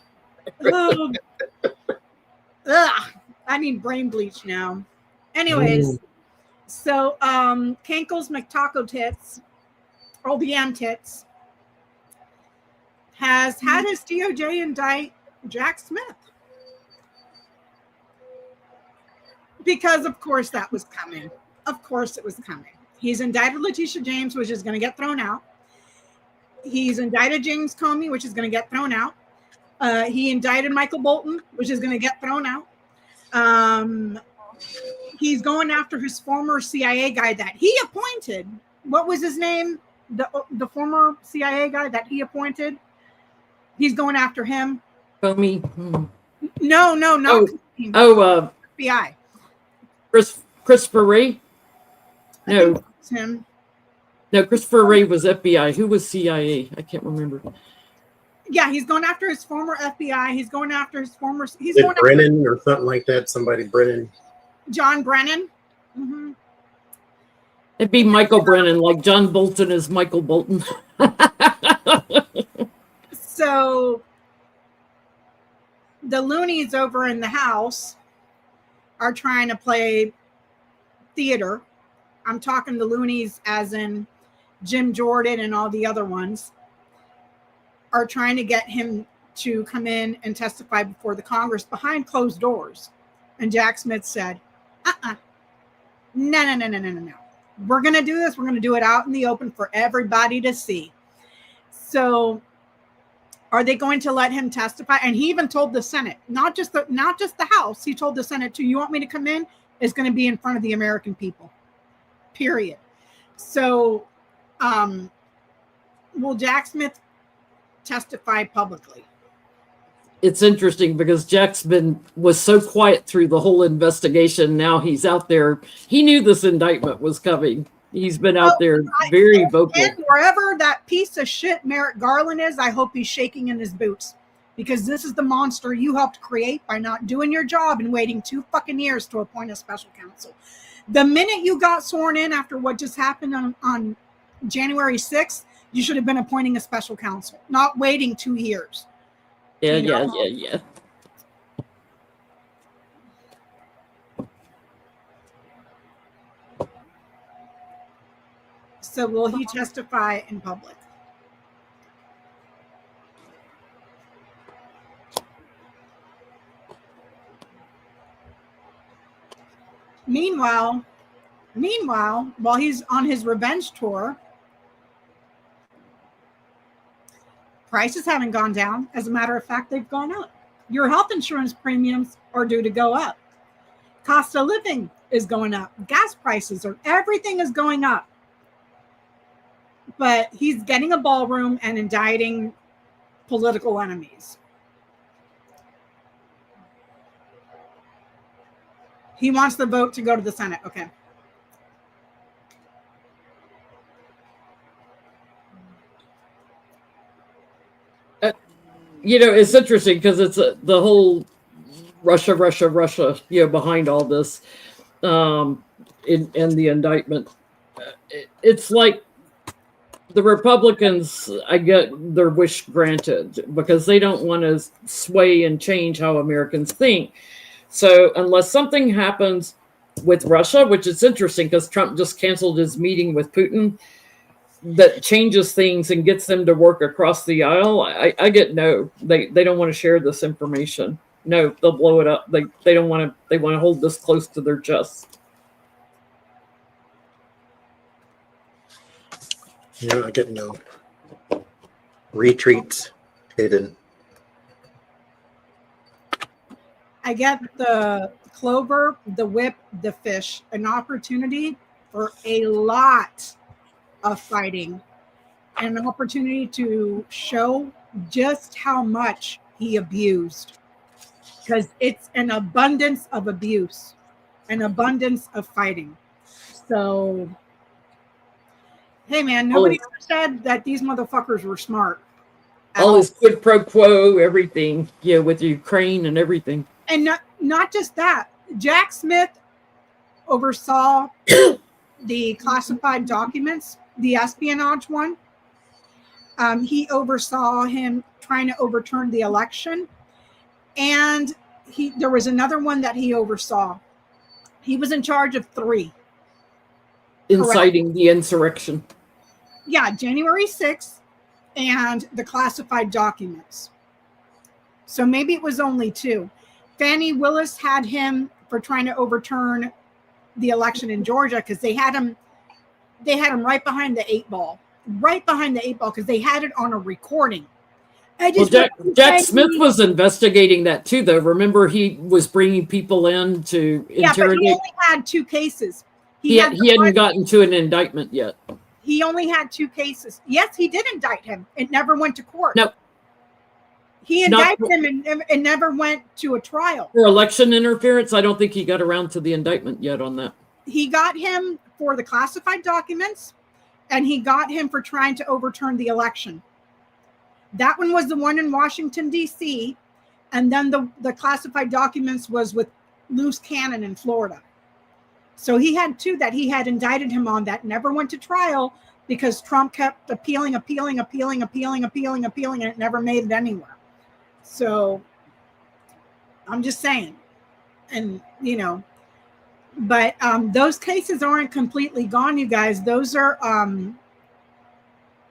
I need brain bleach now. Anyways, so Kankle's McTaco Tits, OBM Tits, has had his DOJ indict Jack Smith. Because, of course, that was coming. Of course, it was coming. He's indicted Letitia James, which is going to get thrown out. He's indicted James Comey, which is going to get thrown out. He indicted Michael Bolton, which is going to get thrown out. He's going after his former CIA guy that he appointed. What was his name? The former CIA guy that he appointed. He's going after him. Comey. No, not FBI. Christopher Wray? No. It's him. No, Christopher Wray was FBI. Who was CIA? I can't remember. Yeah, he's going after his former FBI. He's going after his former. He's Is going it Brennan or something like that? Somebody Brennan. John Brennan. Mm-hmm. It'd be Michael Brennan, like John Bolton is Michael Bolton. So the loonies over in the house are trying to play theater. I'm talking the loonies as in Jim Jordan and all the other ones are trying to get him to come in and testify before the Congress behind closed doors. And Jack Smith said, no. We're going to do this. We're going to do it out in the open for everybody to see. So are they going to let him testify? And he even told the Senate, not just the House. He told the Senate too, you want me to come in? It's going to be in front of the American people, period. So will Jack Smith testify publicly? It's interesting because Jack's was so quiet through the whole investigation. Now he's out there. He knew this indictment was coming. He's been out there very vocal. And wherever that piece of shit Merrick Garland is, I hope he's shaking in his boots, because this is the monster you helped create by not doing your job and waiting 2 fucking years to appoint a special counsel. The minute you got sworn in after what just happened on January 6th, you should have been appointing a special counsel, not waiting 2 years. Yeah. So will he testify in public? Meanwhile, while he's on his revenge tour, prices haven't gone down. As a matter of fact, they've gone up. Your health insurance premiums are due to go up. Cost of living is going up. Gas prices everything is going up. But he's getting a ballroom and indicting political enemies. He wants the vote to go to the Senate. Okay. It's interesting because it's the whole Russia, behind all this in the indictment. It's like the Republicans, I get their wish granted because they don't want to sway and change how Americans think. So unless something happens with Russia, which is interesting because Trump just canceled his meeting with Putin, that changes things and gets them to work across the aisle, I get no. They don't want to share this information. No, they'll blow it up. They don't want to. They want to hold this close to their chest. Yeah, I get no. Retreats hidden. I get the clover, the whip, the fish, an opportunity for a lot of fighting and an opportunity to show just how much he abused, because it's an abundance of abuse, an abundance of fighting. So, hey man, nobody ever said that these motherfuckers were smart. at All all. this quid pro quo, everything, yeah, with Ukraine and everything. And not just that, Jack Smith oversaw the classified documents, the espionage one. He oversaw him trying to overturn the election, and there was another one that he oversaw. He was in charge of 3. Inciting the insurrection. Yeah, January 6th and the classified documents. So maybe it was only 2. Fannie Willis had him for trying to overturn the election in Georgia, because they had him right behind the 8 ball. Right behind the 8 ball, because they had it on a recording. Jack Smith was investigating that too, though. Remember, he was bringing people in to interrogate. But he only had 2 cases. He hadn't gotten to an indictment yet. He only had 2 cases. Yes, he did indict him. It never went to court. No. He indicted him and never went to a trial. For election interference, I don't think he got around to the indictment yet on that. He got him for the classified documents, and he got him for trying to overturn the election. That one was the one in Washington, D.C., and then the classified documents was with loose cannon in Florida. So he had 2 that he had indicted him on that never went to trial, because Trump kept appealing, and it never made it anywhere. So I'm just saying. And, but those cases aren't completely gone, you guys. Those are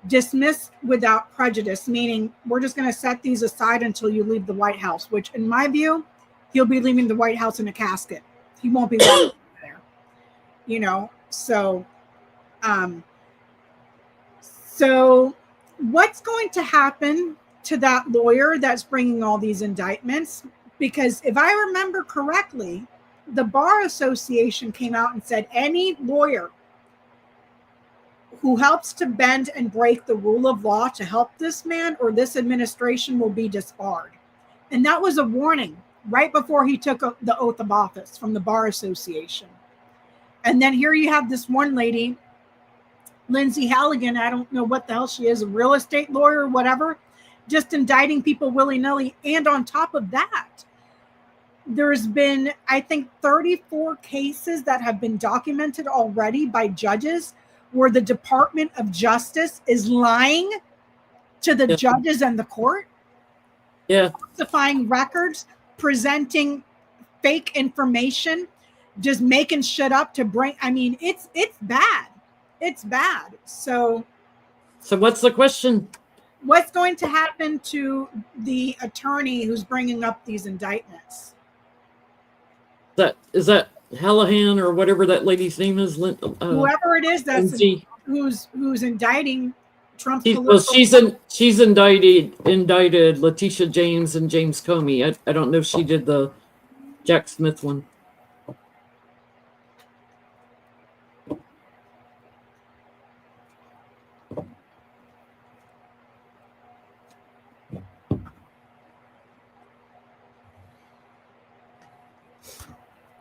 dismissed without prejudice, meaning we're just going to set these aside until you leave the White House, which in my view, he'll be leaving the White House in a casket. He won't be walking there, so what's going to happen to that lawyer that's bringing all these indictments? Because if I remember correctly, the Bar Association came out and said any lawyer who helps to bend and break the rule of law to help this man or this administration will be disbarred. And that was a warning right before he took the oath of office from the Bar Association. And then here you have this one lady, Lindsay Halligan, I don't know what the hell she is, a real estate lawyer or whatever, just indicting people willy-nilly. And on top of that, there's been, I think, 34 cases that have been documented already by judges where the Department of Justice is lying to the judges and the court. Yeah. Falsifying records, presenting fake information, just making shit up to bring, it's bad. It's bad. So what's the question? What's going to happen to the attorney who's bringing up these indictments? Is that Hallahan or whatever that lady's name is? Whoever it is that's who's indicting Trump. She's indicted Letitia James and James Comey. I don't know if she did the Jack Smith one.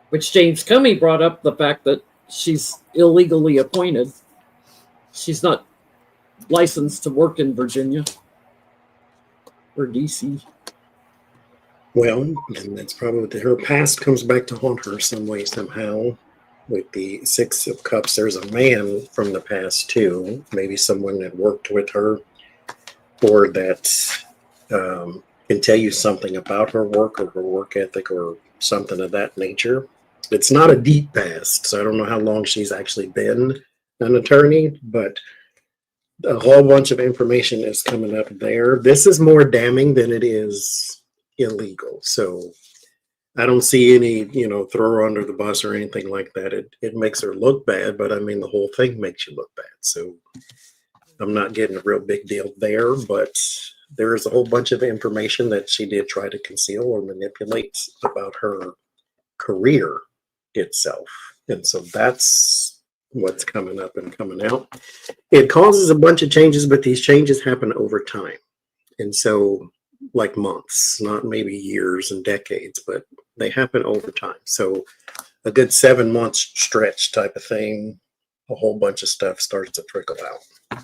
Which James Comey brought up the fact that she's illegally appointed. She's not licensed to work in Virginia or DC. Well, and that's probably her past comes back to haunt her some way, somehow. With the 6 of Cups, there's a man from the past too. Maybe someone that worked with her, or that can tell you something about her work or her work ethic or something of that nature. It's not a deep past, so I don't know how long she's actually been an attorney, but a whole bunch of information is coming up there. This is more damning than it is illegal. So I don't see any, throw her under the bus or anything like that. It makes her look bad, but I mean, the whole thing makes you look bad. So I'm not getting a real big deal there, but there is a whole bunch of information that she did try to conceal or manipulate about her career itself. And so that's what's coming up and coming out. It causes a bunch of changes, but these changes happen over time. And so like months, not maybe years and decades, but they happen over time. So a good 7 months stretch type of thing, a whole bunch of stuff starts to trickle out.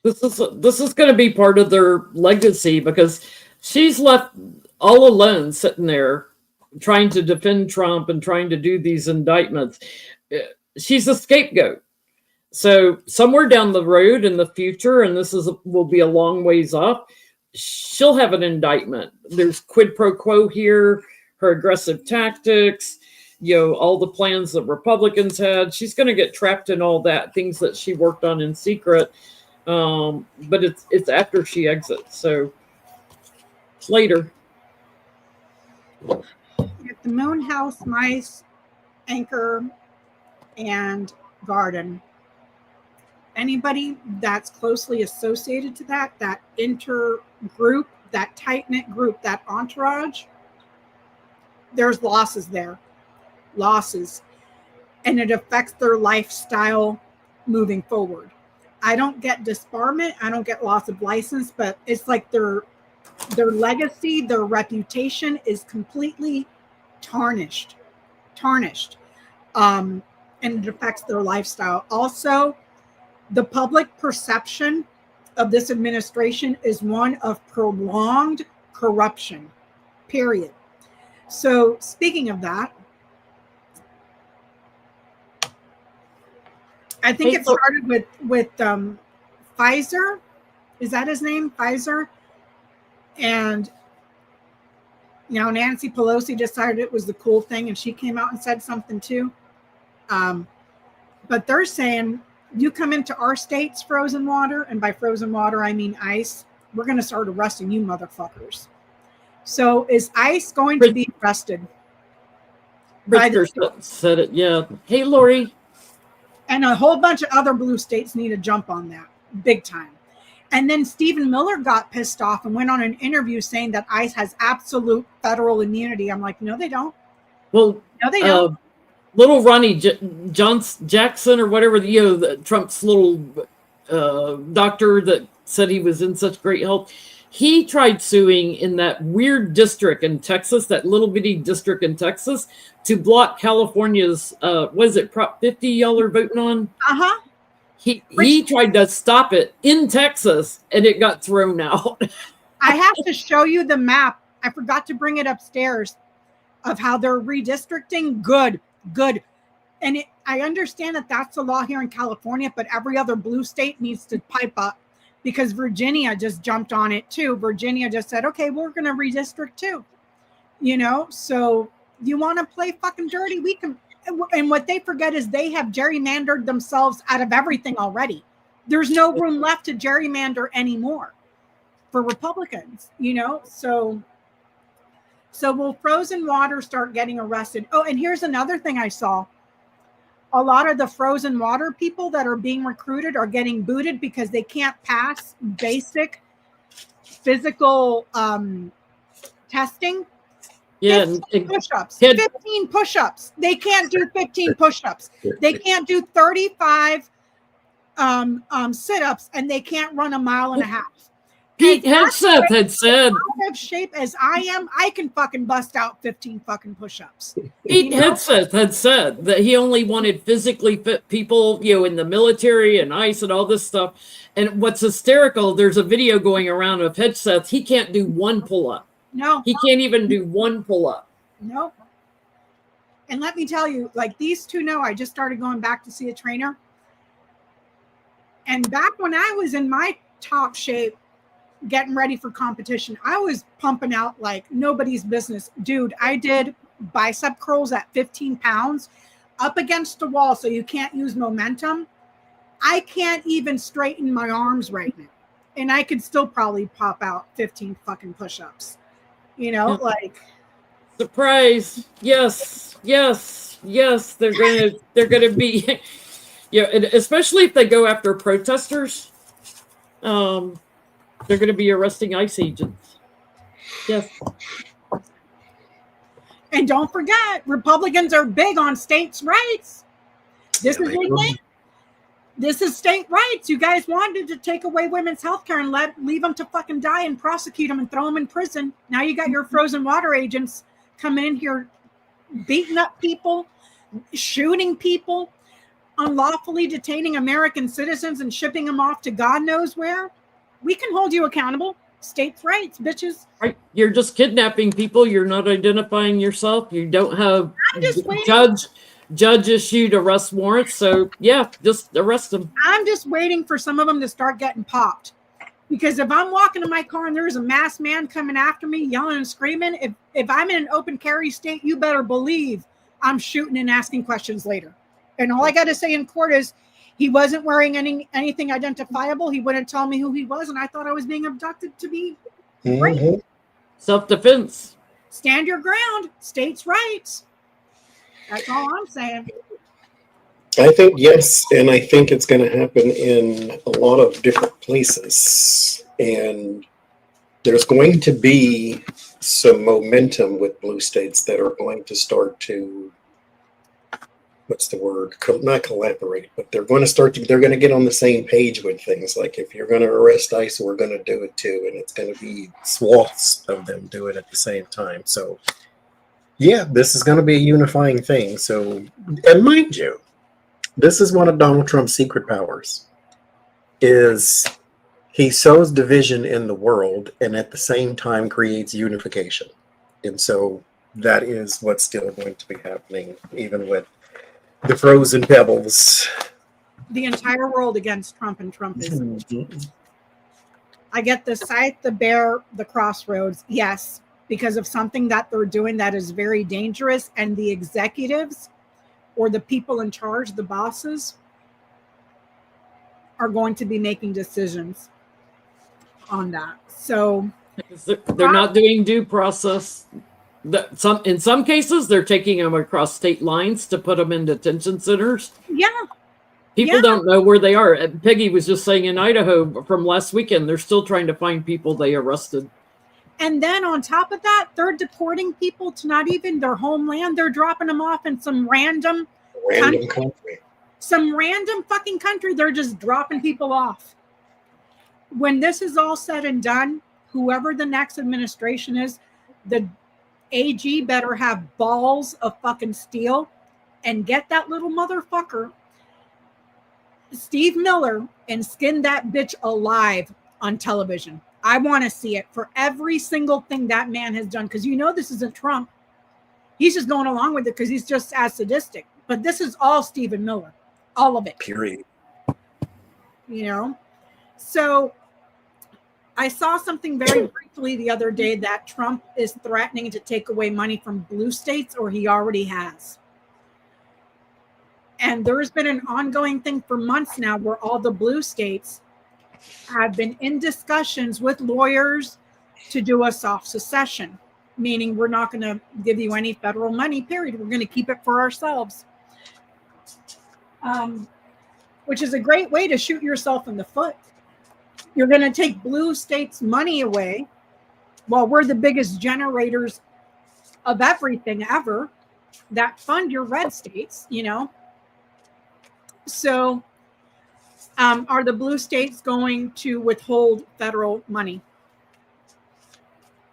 This is going to be part of their legacy, because she's left all alone sitting there trying to defend Trump and trying to do these indictments. She's a scapegoat. So somewhere down the road in the future, and will be a long ways off, she'll have an indictment. There's quid pro quo here, her aggressive tactics, all the plans that Republicans had. She's going to get trapped in all that, things that she worked on in secret. But it's after she exits. So later. At the Moon House, Mice, Anchor, and Garden. Anybody that's closely associated to that intergroup, that tight-knit group, that entourage, there's losses there. Losses. And it affects their lifestyle moving forward. I don't get disbarment. I don't get loss of license, but it's like their legacy, their reputation is completely tarnished. And it affects their lifestyle. Also, the public perception of this administration is one of prolonged corruption, period. So speaking of that, I think it started with Pfizer. Is that his name? Pfizer? And, Nancy Pelosi decided it was the cool thing, and she came out and said something too. But they're saying, you come into our state's frozen water, and by frozen water, I mean ice, we're going to start arresting you motherfuckers. So is ICE going to be arrested? Richter said it, yeah. Hey, Lori. And a whole bunch of other blue states need to jump on that big time. And then Stephen Miller got pissed off and went on an interview saying that ICE has absolute federal immunity. I'm like, no, they don't. Well, no, they don't. Little Ronnie Jackson or whatever, Trump's little doctor that said he was in such great health. He tried suing in that weird district in Texas, that little bitty district in Texas, to block California's, Prop 50 y'all are voting on? Uh-huh. He tried to stop it in Texas, and it got thrown out. I have to show you the map. I forgot to bring it upstairs of how they're redistricting. Good. And I understand that that's the law here in California, but every other blue state needs to pipe up, because Virginia just jumped on it too. Virginia just said, okay, we're going to redistrict too. So you want to play fucking dirty? We can. And what they forget is they have gerrymandered themselves out of everything already. There's no room left to gerrymander anymore for Republicans, So will frozen water start getting arrested? Oh, and here's another thing I saw. A lot of the frozen water people that are being recruited are getting booted because they can't pass basic physical testing. Yeah, 15 push-ups. 15 push-ups. They can't do 15 push-ups. They can't do 35 sit-ups, and they can't run a mile and a half. Pete Hegseth had said, out of shape as I am, I can fucking bust out 15 fucking push-ups. Pete Hegseth had said that he only wanted physically fit people, in the military and ICE and all this stuff. And what's hysterical, there's a video going around of Hegseth. He can't do one pull-up. No. He can't even do one pull-up. No. And let me tell you, like these two know, I just started going back to see a trainer. And back when I was in my top shape, getting ready for competition, I was pumping out like nobody's business. Dude, I did bicep curls at 15 pounds up against the wall so you can't use momentum. I can't even straighten my arms right now. And I could still probably pop out 15 fucking push-ups. You know, like Surprise. Yes. Yes. Yes. They're gonna be yeah, and especially if they go after protesters, they're gonna be arresting ICE agents. Yes. and don't forget, Republicans are big on states' rights. This Yeah, is they the will. thing. This is state rights. You guys wanted to take away women's health care and leave them to fucking die and prosecute them and throw them in prison. Now you got your frozen water agents coming in here, beating up people, shooting people, unlawfully detaining American citizens and shipping them off to God knows where. We can hold you accountable. States' rights, bitches. Right. You're just kidnapping people. You're not identifying yourself. You don't have I'm just waiting. judge issued arrest warrants. So yeah, just arrest them. I'm just waiting for some of them to start getting popped. Because if I'm walking in my car and there's a masked man coming after me, yelling and screaming, if I'm in an open carry state, you better believe I'm shooting and asking questions later. And all I got to say in court is he wasn't wearing anything identifiable. He wouldn't tell me who he was, and I thought I was being abducted to be raped. Mhm. Self-defense. Stand your ground. States' rights. That's all I'm saying. I think yes, and I think it's going to happen in a lot of different places. And there's going to be some momentum with blue states that are going to start to, what's the word? Not collaborate, but they're going to get on the same page with things. Like if you're going to arrest ICE, we're going to do it too. And it's going to be swaths of them do it at the same time. So yeah, this is going to be a unifying thing. So, and mind you, this is one of Donald Trump's secret powers, is he sows division in the world and at the same time creates unification. And so that is what's still going to be happening, even with the frozen pebbles. The entire world against Trump and Trumpism. I get the scythe, the bear, the crossroads. Yes, because of something that they're doing that is very dangerous. And the executives or the people in charge, the bosses, are going to be making decisions on that. So They're not doing due process. In some cases, they're taking them across state lines to put them in detention centers. yeah, People don't know where they are. Peggy was just saying in Idaho from last weekend, they're still trying to find people they arrested. and then on top of that, they're deporting people to not even their homeland. They're dropping them off in some random Country. some random fucking country. They're just dropping people off. When this is all said and done, whoever the next administration is, the AG better have balls of fucking steel and get that little motherfucker, Steve Miller, and skin that bitch alive on television. I want to see it for every single thing that man has done, because you know this isn't Trump. He's just going along with it because he's just as sadistic. But this is all Stephen Miller, all of it. Period. You know? So I saw something very briefly the other day that Trump is threatening to take away money from blue states, or he already has. And there's been an ongoing thing for months now where all the blue states have been in discussions with lawyers to do a soft secession, meaning we're not going to give you any federal money, period. We're going to keep it for ourselves. Which is a great way to shoot yourself in the foot. You're going to take blue states' money away while we're the biggest generators of everything ever that fund your red states, you know. So are the blue states going to withhold federal money?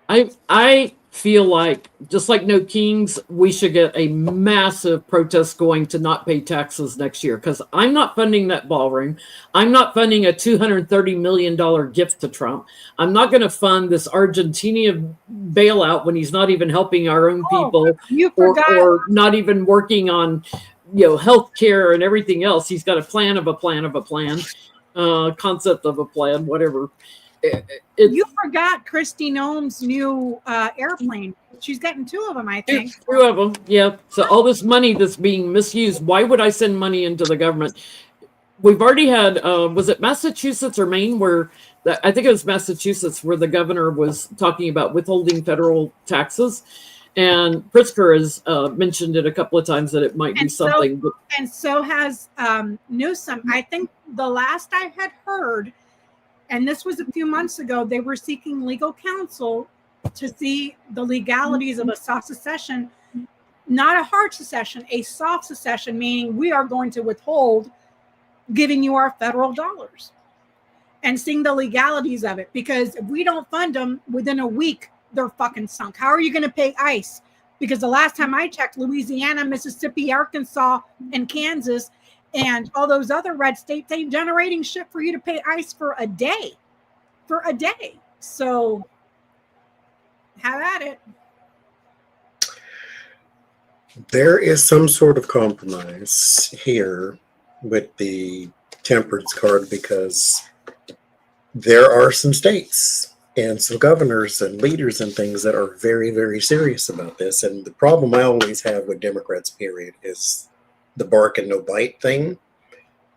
I feel like, just like No Kings, we should get a massive protest going to not pay taxes next year, because I'm not funding that ballroom. I'm not funding a $230 million gift to Trump. I'm not going to fund this Argentina bailout when he's not even helping our own people, You forgot. or not even working on, health care and everything else. He's got a plan of a plan of a plan, concept of a plan, whatever. You forgot Kristi Noem's new airplane. She's getting 2 of them, I think. 2 of them, yeah. So all this money that's being misused, why would I send money into the government? we've already had, was it Massachusetts or Maine where, I think it was Massachusetts where the governor was talking about withholding federal taxes. And Pritzker has mentioned it a couple of times that it might be something. And so has Newsom. I think the last I had heard, and this was a few months ago, they were seeking legal counsel to see the legalities of a soft secession, not a hard secession, a soft secession, meaning we are going to withhold giving you our federal dollars and seeing the legalities of it. Because if we don't fund them within a week, they're fucking sunk. How are you going to pay ICE? Because the last time I checked, Louisiana, Mississippi, Arkansas, and Kansas, and all those other red states ain't generating shit for you to pay ICE for a day. For a day. So have at it. There is some sort of compromise here with the temperance card because there are some states and some governors and leaders and things that are very, very serious about this. And the problem I always have with Democrats, period, is the bark and no bite thing.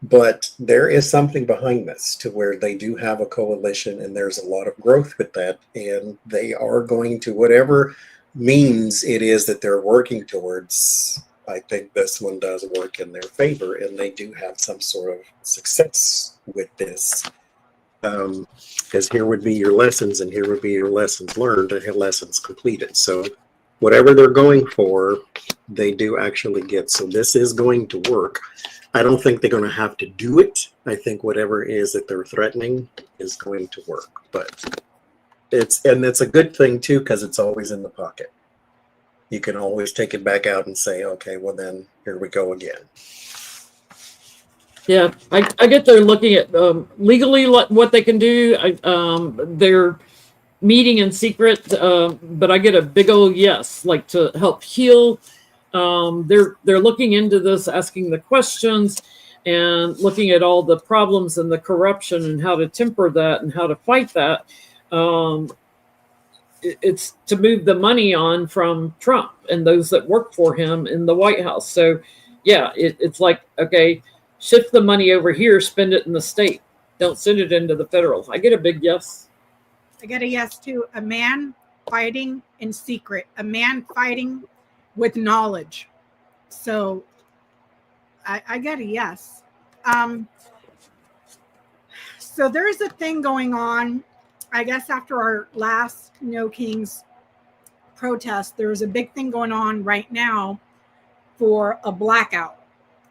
But there is something behind this to where they do have a coalition and there's a lot of growth with that. And they are going to, whatever means it is that they're working towards, I think this one does work in their favor. And they do have some sort of success with this. Because here would be your lessons and here would be your lessons learned and lessons completed. So whatever they're going for, they do actually get. So this is going to work. I don't think they're going to have to do it. I think whatever it is that they're threatening is going to work. But it's a good thing too, because it's always in the pocket. You can always take it back out and say, okay, well then here we go again. Yeah, I get they're looking at legally what they can do. They're meeting in secret, but I get a big old yes, like to help heal. They're looking into this, asking the questions, and looking at all the problems and the corruption and how to temper that and how to fight that. It's to move the money on from Trump and those that work for him in the White House. So, yeah, it's like, okay, shift the money over here, spend it in the state. Don't send it into the federal. I get a big yes. I get a yes too. A man fighting in secret, a man fighting with knowledge. So I get a yes. So there's a thing going on, I guess after our last No Kings protest, there's a big thing going on right now for a blackout.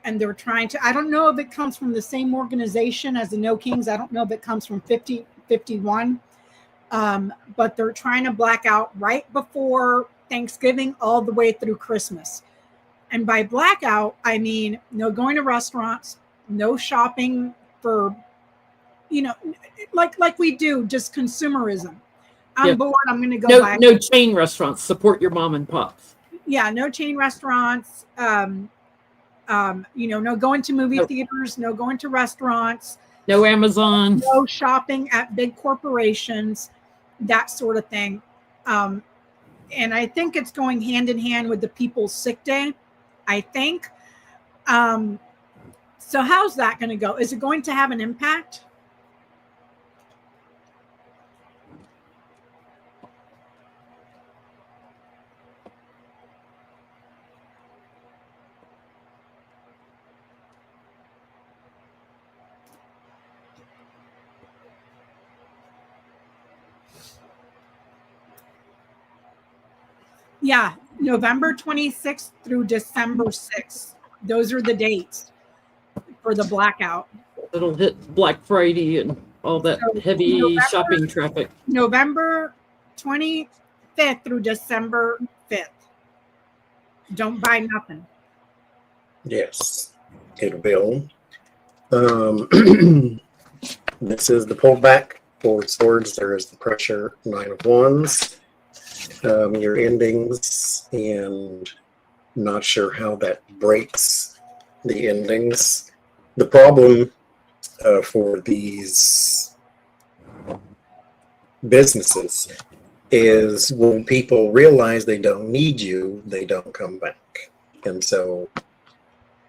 And they're trying to, I don't know if it comes from the same organization as the No Kings. I don't know if it comes from 5051. But they're trying to black out right before Thanksgiving all the way through Christmas. And by blackout, I mean no going to restaurants, no shopping for, like we do, just consumerism. I'm bored. I'm going to go buy. No chain restaurants. Support your mom and pops. Yeah, no chain restaurants. No going to movie theaters, no going to restaurants, no Amazon, no shopping at big corporations, that sort of thing. And I think it's going hand in hand with the People's Sick Day, I think. So how's that going to go? Is it going to have an impact? Yeah, November 26th through December 6th. Those are the dates for the blackout. It'll hit Black Friday and all that heavy shopping traffic. November 25th through December 5th. Don't buy nothing. Yes, it will. This is the pullback for swords. There is the pressure, 9 of Wands. Your endings, and not sure how that breaks the endings. The problem for these businesses is when people realize they don't need you, they don't come back. And so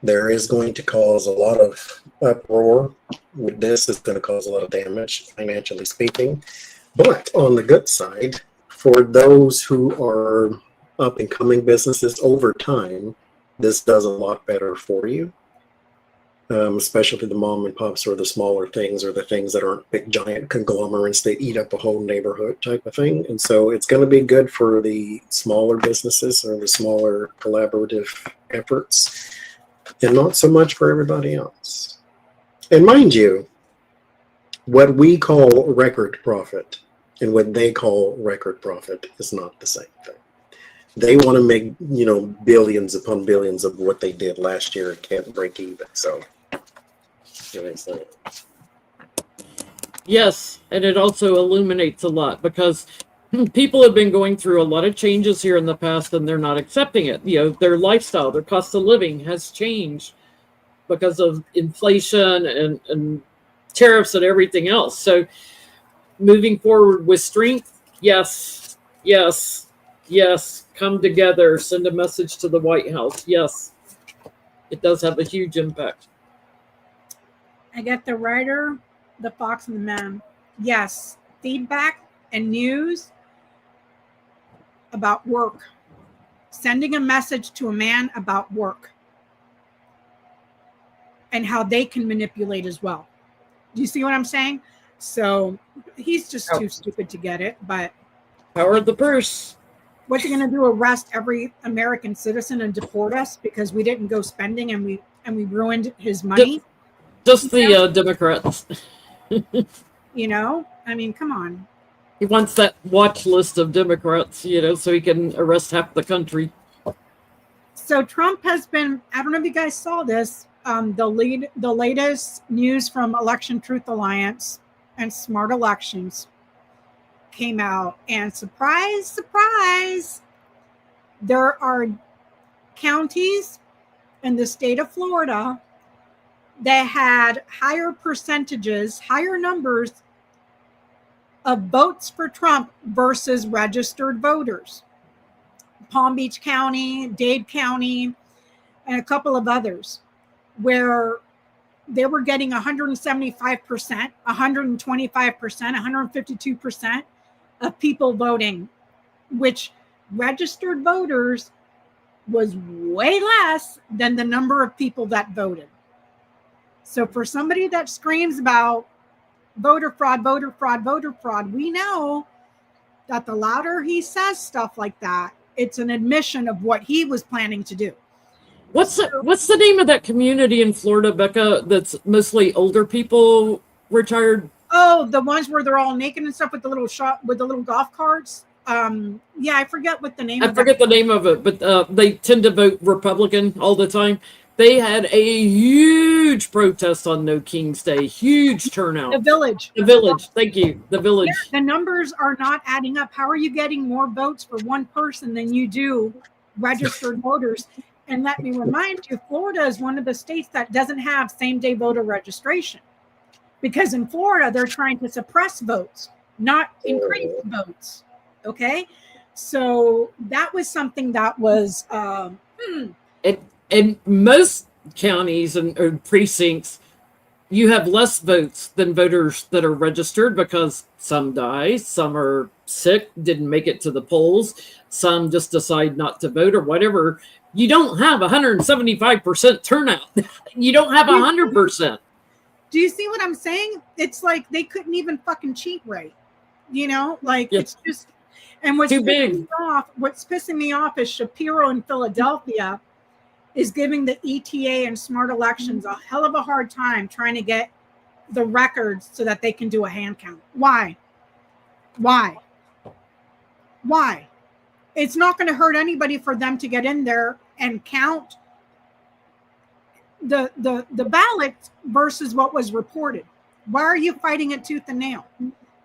There is going to cause a lot of uproar with this. It's going to cause a lot of damage, financially speaking. But on the good side, for those who are up and coming businesses over time, this does a lot better for you. Especially the mom and pops or the smaller things or the things that aren't big giant conglomerates that eat up a whole neighborhood type of thing. And so it's going to be good for the smaller businesses or the smaller collaborative efforts and not so much for everybody else. And mind you, what we call record profit and what they call record profit is not the same thing. They want to make, billions upon billions of what they did last year and can't break even. So, Yes, and it also illuminates a lot because people have been going through a lot of changes here in the past and they're not accepting it. Their lifestyle, their cost of living has changed because of inflation and tariffs and everything else. So moving forward with strength, yes, come together, send a message to the White House. Yes, it does have a huge impact. I get the writer, the fox, and the man. Yes, feedback and news about work. Sending a message to a man about work and how they can manipulate as well. Do you see what I'm saying? So he's just too stupid to get it. But Power of the purse. what's he going to do? Arrest every American citizen and deport us because we didn't go spending and we ruined his money? Just the Democrats. I mean, come on. He wants that watch list of Democrats, so he can arrest half the country. So Trump has been, I don't know if you guys saw this, the latest news from Election Truth Alliance and Smart Elections came out, and surprise, surprise, there are counties in the state of Florida that had higher percentages, higher numbers of votes for Trump versus registered voters. Palm Beach County, Dade County, and a couple of others, where they were getting 175%, 125%, 152% of people voting, which registered voters was way less than the number of people that voted. So for somebody that screams about voter fraud, we know that the louder he says stuff like that, it's an admission of what he was planning to do. What's the name of that community in Florida, Becca, that's mostly older people, retired? Oh, the ones where they're all naked and stuff with the little golf carts. Yeah, I forget what the name I forget the name of it, but they tend to vote Republican all the time. They had a huge protest on No King's Day, huge turnout. The Village. Thank you. The Village. Yeah, the numbers are not adding up. How are you getting more votes for one person than you do registered voters? And let me remind you, Florida is one of the states that doesn't have same-day voter registration. Because in Florida, they're trying to suppress votes, not increase votes. Okay? So that was something that was... In most counties or precincts, you have less votes than voters that are registered because some die, some are sick, didn't make it to the polls, some just decide not to vote or whatever. You don't have 175% turnout. You don't have 100%. Do you see what I'm saying? It's like they couldn't even fucking cheat right. It's just... And what's pissing me off is Shapiro in Philadelphia is giving the ETA and Smart Elections a hell of a hard time trying to get the records so that they can do a hand count. Why? It's not going to hurt anybody for them to get in there and count the ballots versus what was reported. Why are you fighting it tooth and nail?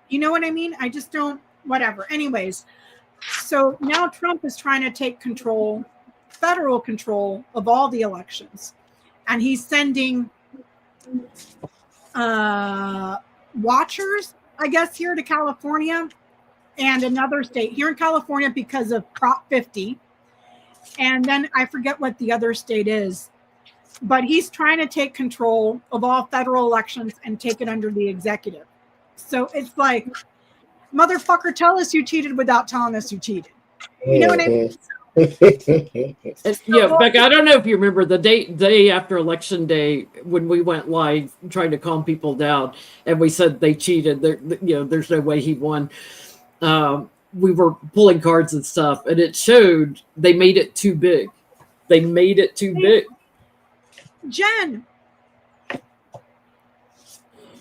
You know what I mean? I just don't, whatever. Anyways, so now Trump is trying to take federal control of all the elections, and he's sending watchers, I guess, here to California and another state here in California because of Prop 50, and then I forget what the other state is, but he's trying to take control of all federal elections and take it under the executive. So it's like, motherfucker, tell us you cheated without telling us you cheated. You know what I mean? Yeah, Becca, I don't know if you remember the day after election day when we went live trying to calm people down, and we said they cheated. There's no way he won. We were pulling cards and stuff, and it showed they made it too big. They made it too big. Jen,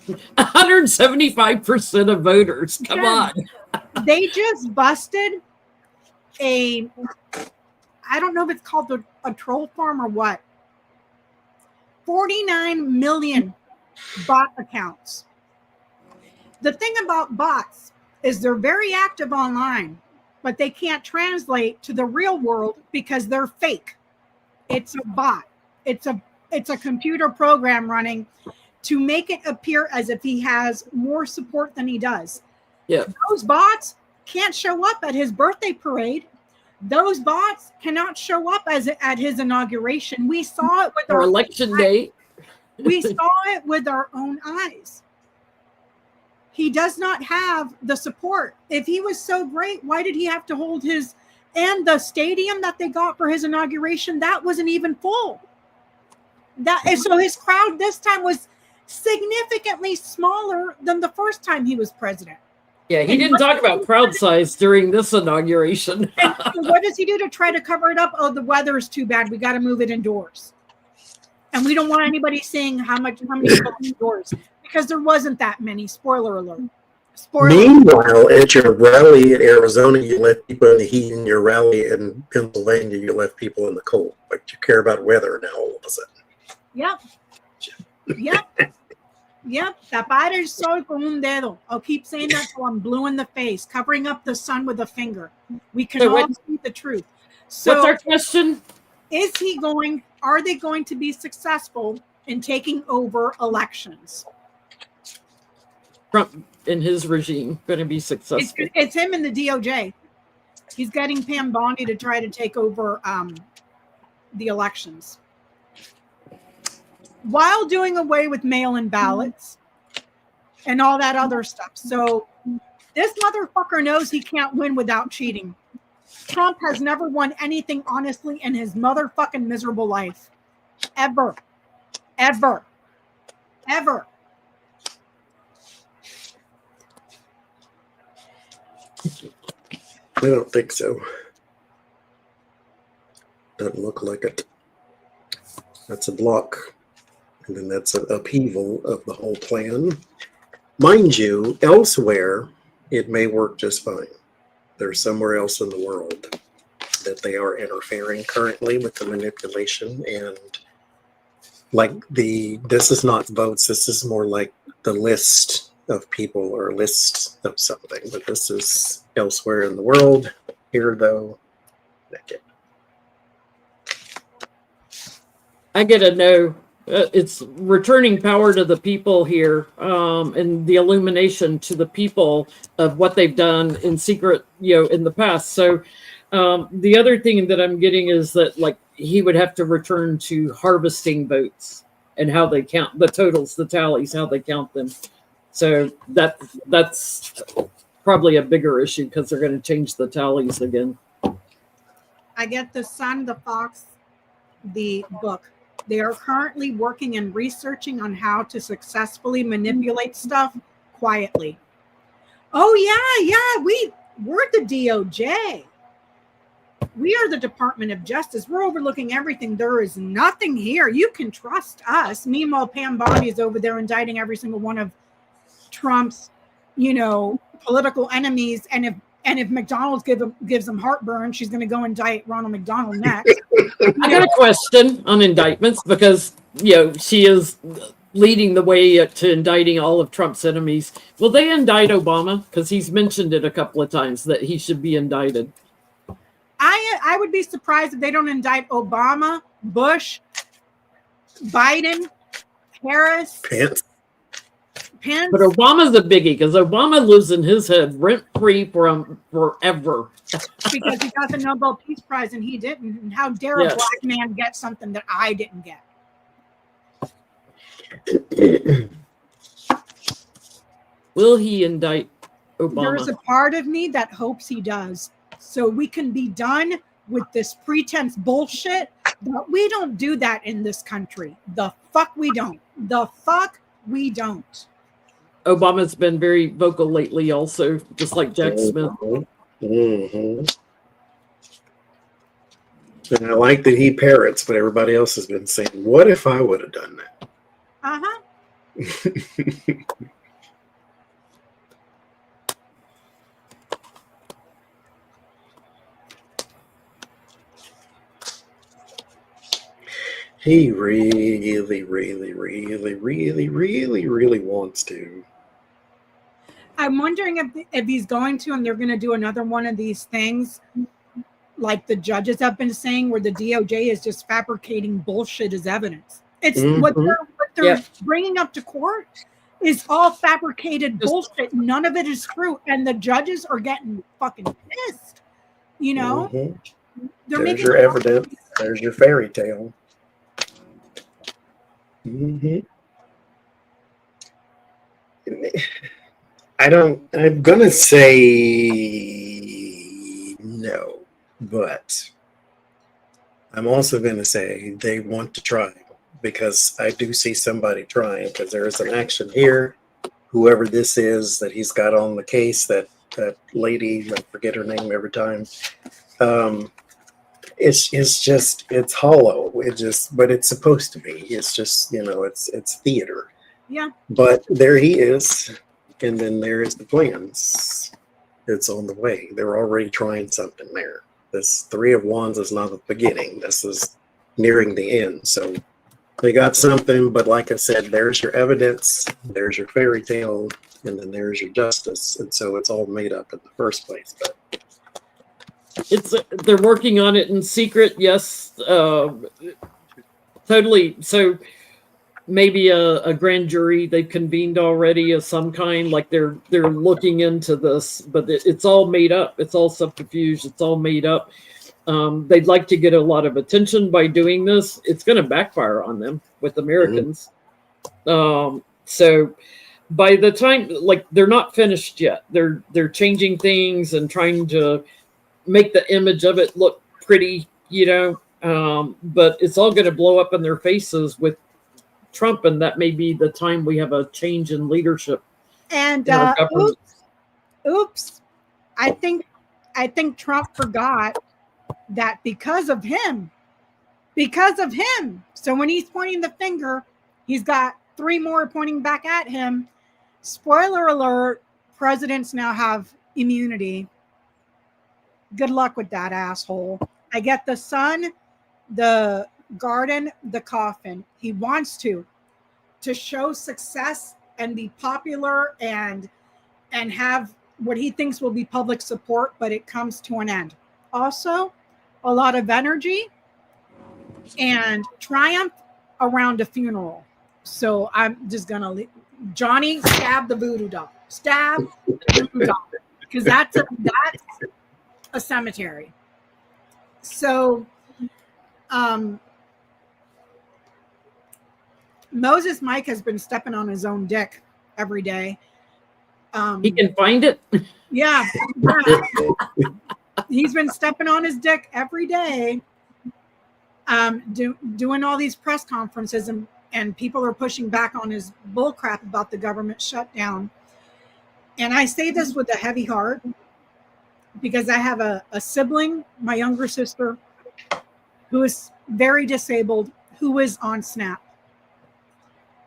175% of voters. Come on. They just busted I don't know if it's called a troll farm or what. 49 million bot accounts. The thing about bots is they're very active online, but they can't translate to the real world because they're fake. It's a bot. It's a computer program running to make it appear as if he has more support than he does. Yeah. Those bots can't show up at his birthday parade. Those bots cannot show up at his inauguration. We saw it with our election day. We saw it with our own eyes. He does not have the support. If he was so great, why did he have to hold and the stadium that they got for his inauguration, that wasn't even full. So his crowd this time was significantly smaller than the first time he was president. Yeah, he didn't talk about crowd size during this inauguration. And so what does he do to try to cover it up? Oh, the weather is too bad. We got to move it indoors. And we don't want anybody seeing how many people indoors, because there wasn't that many. Spoiler alert. Meanwhile, at your rally in Arizona, you let people in the heat. In your rally in Pennsylvania, you left people in the cold. But you care about weather now all of a sudden. Yep. Tapar el sol con un dedo. I'll keep saying that till I'm blue in the face, covering up the sun with a finger. We can all see the truth. So what's our question? Are they going to be successful in taking over elections? Trump and his regime going to be successful. It's him and the DOJ. He's getting Pam Bondi to try to take over the elections, while doing away with mail-in ballots and all that other stuff. So this motherfucker knows he can't win without cheating. Trump has never won anything honestly in his motherfucking miserable life. Ever. Ever. Ever. I don't think so. Doesn't look like it. That's a block. And then that's an upheaval of the whole plan. Mind you, elsewhere, it may work just fine. There's somewhere else in the world that they are interfering currently with the manipulation. And this is not votes. This is more like the list of people or list of something. But this is elsewhere in the world. Here, though, naked. I get a no. It's returning power to the people here, and the illumination to the people of what they've done in secret, in the past. So the other thing that I'm getting is that he would have to return to harvesting votes and how they count the totals, the tallies, how they count them. So that's probably a bigger issue because they're going to change the tallies again. I get the Sun, the Fox, the book. They are currently working and researching on how to successfully manipulate stuff quietly. Oh, yeah. We're the DOJ. We are the Department of Justice. We're overlooking everything. There is nothing here. You can trust us. Meanwhile, Pam Bondi is over there indicting every single one of Trump's, political enemies. And if McDonald's gives them heartburn, she's going to go indict Ronald McDonald next. I got a question on indictments because, she is leading the way to indicting all of Trump's enemies. Will they indict Obama? Because he's mentioned it a couple of times that he should be indicted. I would be surprised if they don't indict Obama, Bush, Biden, Harris, Pence. But Obama's a biggie because Obama lives in his head rent-free from forever. Because he got the Nobel Peace Prize and he didn't. And how dare a black man get something that I didn't get? Will he indict Obama? There's a part of me that hopes he does, so we can be done with this pretense bullshit. But we don't do that in this country. The fuck we don't. The fuck we don't. Obama's been very vocal lately, also, just like Jack Smith. Mm-hmm. And I like that he parrots what everybody else has been saying. What if I would have done that? Uh-huh. He really, really, really, really, really, really wants to. I'm wondering if he's going to, and they're going to do another one of these things, like the judges have been saying, where the DOJ is just fabricating bullshit as evidence. It's what they're bringing up to court is all fabricated bullshit. None of it is true, and the judges are getting fucking pissed. You know, they're There's making your evidence. There's your fairy tale. Mm-hmm. I'm gonna say no, but I'm also gonna say they want to try, because I do see somebody trying, because there is an action here. Whoever this is that he's got on the case, that lady, I forget her name every time. It's hollow. But it's supposed to be. It's just, it's theater. Yeah. But there he is. And then there is the plans. It's on the way. They're already trying something there. This Three of Wands is not the beginning. This is nearing the end. So they got something, but like I said, there's your evidence, there's your fairy tale, and then there's your justice. And so it's all made up in the first place. But they're working on it in secret, yes, totally. So maybe a grand jury they've convened already of some kind, like they're looking into this, but it's all made up. It's all subterfuge. It's all made up. They'd like to get a lot of attention by doing this. It's going to backfire on them with Americans. So by the time, like, they're not finished yet. They're changing things and trying to make the image of it look pretty, but it's all going to blow up in their faces with Trump, and that may be the time we have a change in leadership. And oops, I think Trump forgot that because of him. So when he's pointing the finger, he's got three more pointing back at him. Spoiler alert, presidents now have immunity. Good luck with that, asshole. I get the sun, the garden, the coffin. He wants to show success and be popular and have what he thinks will be public support, but it comes to an end. Also, a lot of energy and triumph around a funeral. So I'm just gonna leave. Johnny, stab the voodoo doll. Stab the voodoo doll, because that's a cemetery. So, Moses Mike has been stepping on his own dick every day. He can find it. Yeah. He's been stepping on his dick every day, doing all these press conferences, and people are pushing back on his bullcrap about the government shutdown. And I say this with a heavy heart because I have a sibling, my younger sister, who is very disabled, who is on SNAP.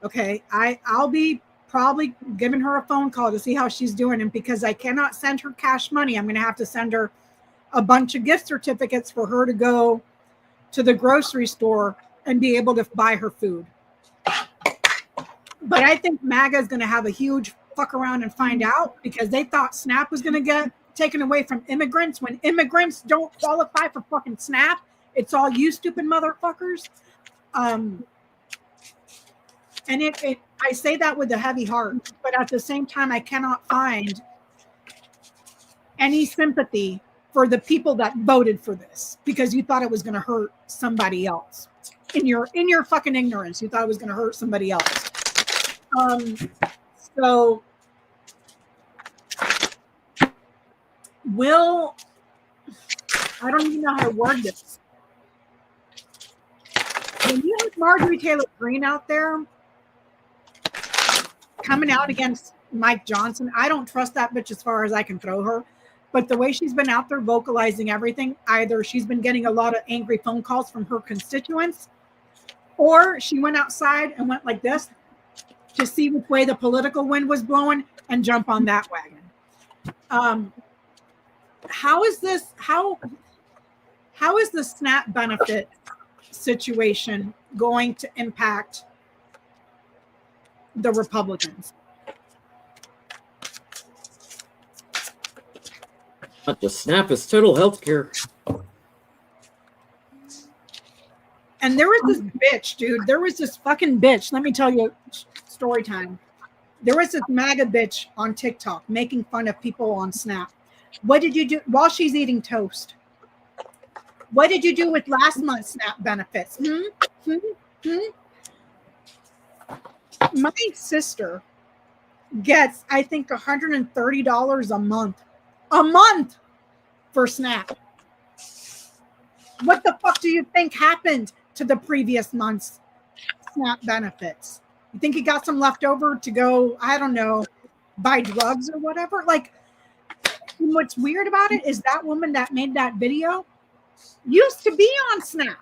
Okay, I'll be probably giving her a phone call to see how she's doing. And because I cannot send her cash money, I'm going to have to send her a bunch of gift certificates for her to go to the grocery store and be able to buy her food. But I think MAGA is going to have a huge fuck around and find out, because they thought SNAP was going to get taken away from immigrants when immigrants don't qualify for fucking SNAP. It's all you stupid motherfuckers. And I say that with a heavy heart, but at the same time, I cannot find any sympathy for the people that voted for this, because you thought it was going to hurt somebody else. In your fucking ignorance, you thought it was going to hurt somebody else. Um, so will, I don't even know how to word this. When you have Marjorie Taylor Greene out there coming out against Mike Johnson, I don't trust that bitch as far as I can throw her. But the way she's been out there vocalizing everything, either she's been getting a lot of angry phone calls from her constituents, or she went outside and went like this to see which way the political wind was blowing and jump on that wagon. How is this? How is the SNAP benefit situation going to impact the Republicans? Not just SNAP, is total health care. And there was this bitch, dude. There was this fucking bitch. Let me tell you, story time. There was this MAGA bitch on TikTok making fun of people on SNAP. What did you do while she's eating toast? What did you do with last month's SNAP benefits? My sister gets, I think, $130 a month for SNAP. What the fuck do you think happened to the previous month's SNAP benefits? You think he got some left over to go, I don't know, buy drugs or whatever? Like, what's weird about it is that woman that made that video used to be on SNAP.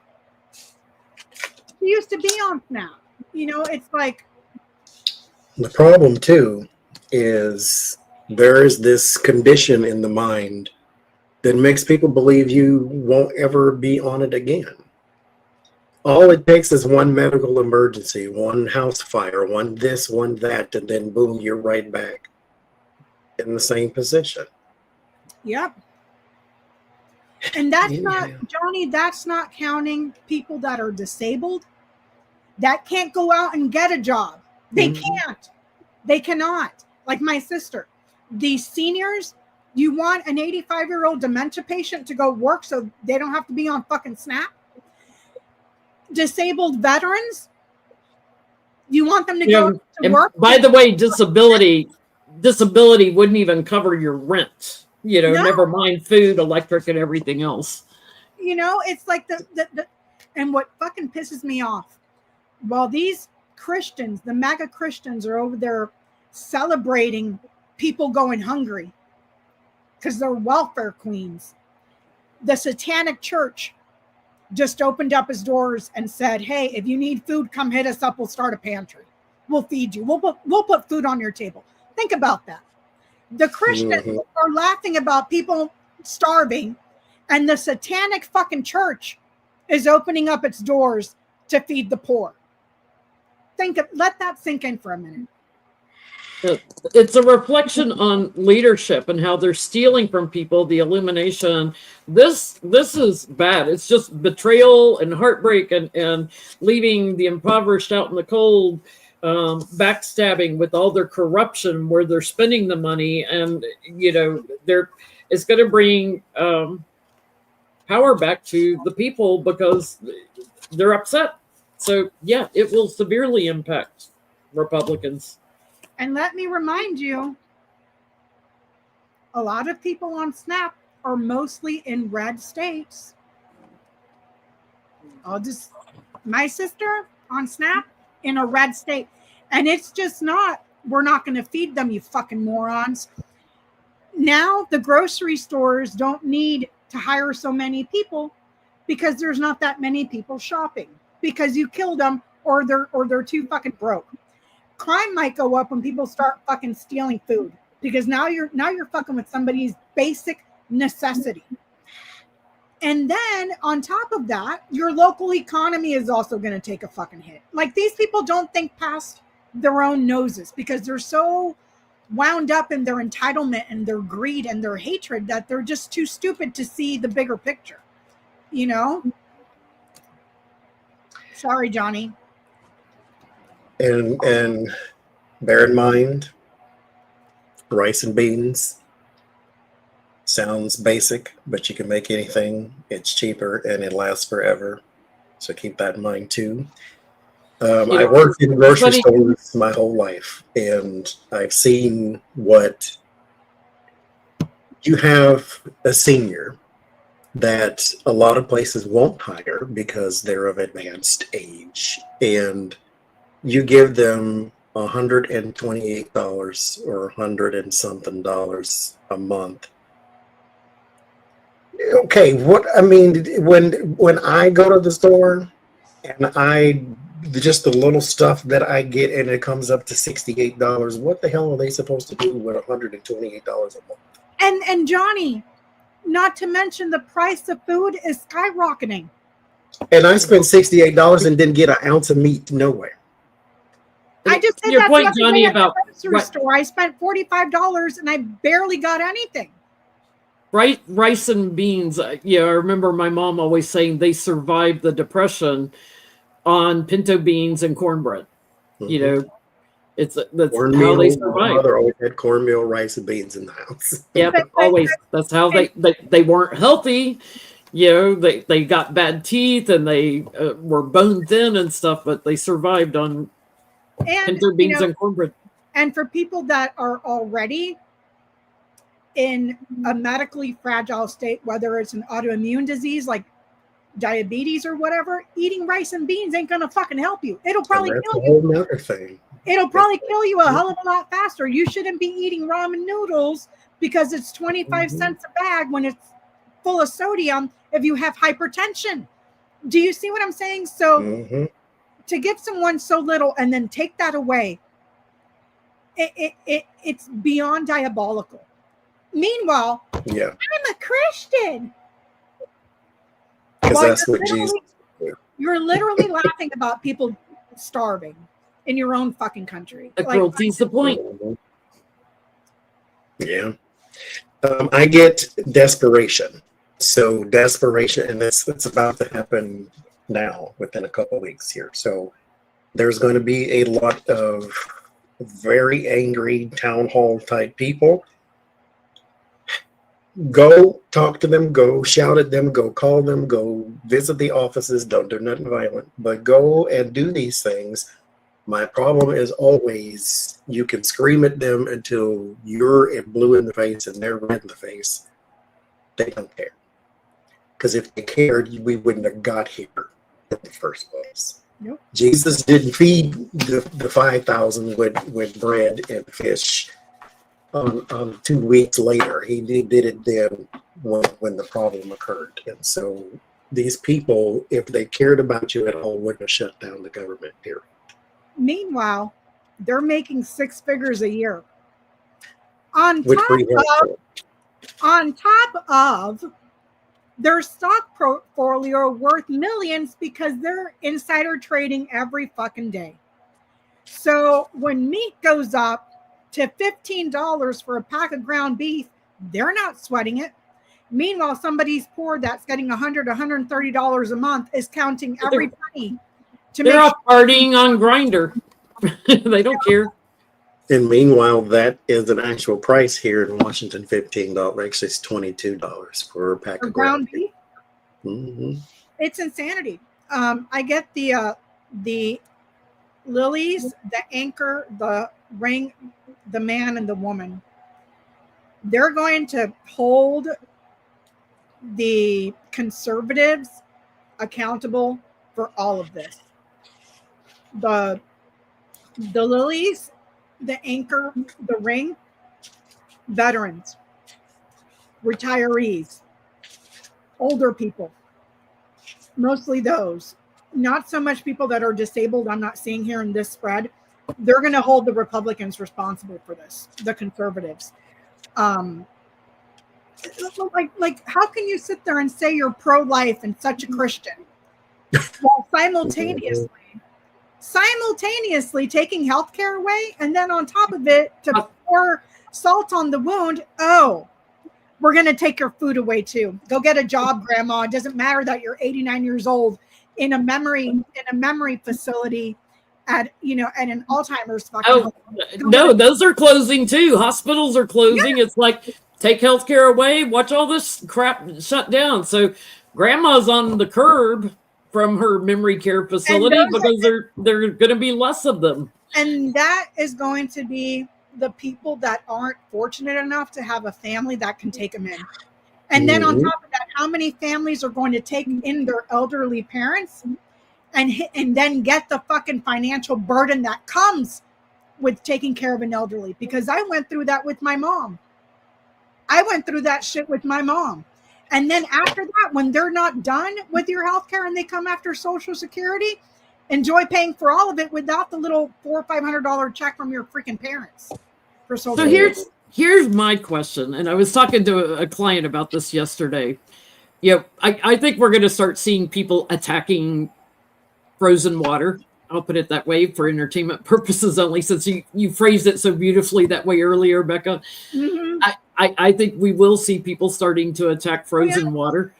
She used to be on SNAP. You know, it's like, The problem too is there is this condition in the mind that makes people believe you won't ever be on it again. All it takes is one medical emergency, one house fire, one this, one that, and then boom, you're right back in the same position. yep. And that's Yeah. not, Johnny, that's not counting people that are disabled that can't go out and get a job. They can't. They cannot. Like my sister. These seniors, you want an 85-year-old dementia patient to go work so they don't have to be on fucking SNAP? Disabled veterans, you want them to go to And work? by the way, disability wouldn't even cover your rent. You know, No. never mind food, electric, and everything else. You know, it's like the and what fucking pisses me off, while these Christians, the MAGA Christians, are over there celebrating people going hungry because they're welfare queens, the Satanic Church just opened up its doors and said, hey, if you need food, come hit us up. We'll start a pantry. We'll feed you. We'll put food on your table. Think about that. The Christians are laughing about people starving, and the Satanic fucking church is opening up its doors to feed the poor. Let that sink in for a minute. It's a reflection on leadership and how they're stealing from people, the illumination. This is bad. It's just betrayal and heartbreak and leaving the impoverished out in the cold, backstabbing with all their corruption where they're spending the money. And, you know, it's going to bring power back to the people because they're upset. So, yeah, it will severely impact Republicans. And let me remind you, a lot of people on SNAP are mostly in red states. My sister on SNAP in a red state. And it's just not, we're not going to feed them, you fucking morons. Now the grocery stores don't need to hire so many people because there's not that many people shopping because you killed them or they're too fucking broke. Crime might go up when people start fucking stealing food because now you're fucking with somebody's basic necessity. And then on top of that, your local economy is also going to take a fucking hit. Like, these people don't think past their own noses because they're so wound up in their entitlement and their greed and their hatred that they're just too stupid to see the bigger picture. You know? Sorry, Johnny. And bear in mind, rice and beans sounds basic, but you can make anything. It's cheaper and it lasts forever. So keep that in mind too. I know, worked in grocery funny- stores my whole life, and I've seen what you have a senior that a lot of places won't hire because they're of advanced age, and you give them $128 or $100 and something a month. Okay, what I mean, when I go to the store and I just the little stuff that I get and it comes up to $68, what the hell are they supposed to do with $128 a month? And Johnny, not to mention the price of food is skyrocketing. And I spent $68 and didn't get an ounce of meat nowhere. I just did your that point, the other Johnny, day at the about grocery store. I spent $45 and I barely got anything. rice and beans. Yeah, I remember my mom always saying they survived the Depression on pinto beans and cornbread. You know, that's how they Cornmeal. My survived. mother always had cornmeal, rice, and beans in the house. Yep, always. That's how they weren't healthy. You know, they got bad teeth and they were bone thin and stuff, but they survived on pinto beans and cornbread. And for people that are already in a medically fragile state, whether it's an autoimmune disease like diabetes or whatever, eating rice and beans ain't gonna fucking help you. It'll probably And that's kill a you. whole nother thing. It'll probably kill you a hell of a lot faster. You shouldn't be eating ramen noodles because it's 25 cents a bag when it's full of sodium if you have hypertension. Do you see what I'm saying? So to give someone so little and then take that away, it's beyond diabolical. Meanwhile, Yeah, I'm a Christian. because Well, that's what Jesus. You're literally laughing about people starving in your own fucking country. The cruelty's the point. Yeah. I get desperation. So desperation, and it's about to happen now within a couple of weeks here. So there's going to be a lot of very angry town hall type people. Go talk to them, go shout at them, go call them, go visit the offices. Don't do nothing violent, but go and do these things. My problem is always you can scream at them until you're blue in the face and they're red in the face. They don't care. Because if they cared, we wouldn't have got here in the first place. Nope. Jesus didn't feed the 5,000 with bread and fish 2 weeks later. He did it then when the problem occurred. And so these people, if they cared about you at all, wouldn't have shut down the government, period. Meanwhile, they're making 6 figures a year. On With free top of their stock portfolio worth millions because they're insider trading every fucking day. So when meat goes up to $15 for a pack of ground beef, they're not sweating it. Meanwhile, somebody's poor that's getting $100, $130 a month is counting every penny to They're make all partying on Grinder. They don't care. And meanwhile, that is an actual price here in Washington, $15. Actually, it's $22 for a pack sure of ground beef. Mm-hmm. It's insanity. I get the lilies, the anchor, the ring, the man, and the woman. They're going to hold the conservatives accountable for all of this. The lilies, the anchor, the ring, veterans, retirees, older people, mostly those. Not so much people that are disabled. I'm not seeing here in this spread. They're going to hold the Republicans responsible for this, the conservatives. Like, how can you sit there and say you're pro-life and such a Christian while simultaneously taking healthcare away, and then on top of it to pour salt on the wound? Oh, we're going to take your food away too. Go get a job, Grandma. It doesn't matter that you're 89 years old in a memory facility at an Alzheimer's fucking home. No, those are closing too. Hospitals are closing. Yeah. It's like, take healthcare away, watch all this crap shut down. So grandma's on the curb from her memory care facility those- because there are going to be less of them. And that is going to be the people that aren't fortunate enough to have a family that can take them in. And then on top of that, how many families are going to take in their elderly parents and then get the fucking financial burden that comes with taking care of an elderly? Because I went through that with my mom. I went through that shit with my mom. And then after that, when they're not done with your health care and they come after Social Security, enjoy paying for all of it without the little $400 or $500 check from your freaking parents for Social So Security. here's my question, and I was talking to a client about this yesterday. I think we're going to start seeing people attacking frozen water. I'll put it that way for entertainment purposes only, since you phrased it so beautifully that way earlier, Becca. Mhm. I think we will see people starting to attack frozen water.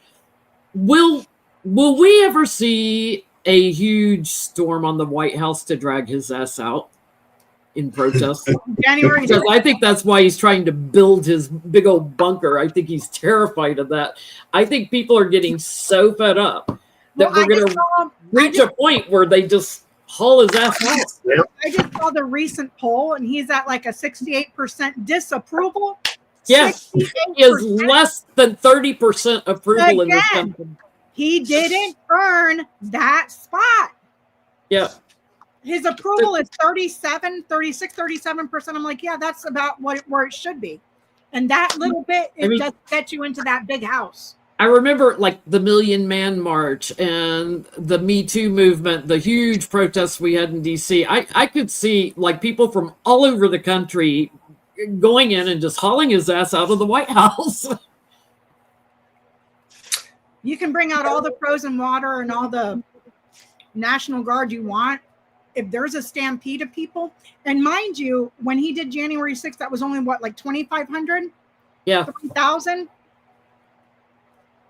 Will we ever see a huge storm on the White House to drag his ass out in protest? January Because I think that's why he's trying to build his big old bunker. I think he's terrified of that. I think people are getting so fed up that we're going to reach a point where they just haul his ass out. I just saw the recent poll, and he's at like a 68% disapproval. Yes, he is 68%. less than 30% approval in this Again. country. He didn't earn that spot. Yeah. His approval is 37%. I'm like, yeah, that's about where it should be. And that little bit, it just gets you into that big house. I remember like the Million Man March and the Me Too movement, the huge protests we had in DC. I could see like people from all over the country going in and just hauling his ass out of the White House. You can bring out all the frozen water and all the National Guard you want. If there's a stampede of people, and mind you, when he did January 6th, that was only what, like 2,500? Yeah. 3,000?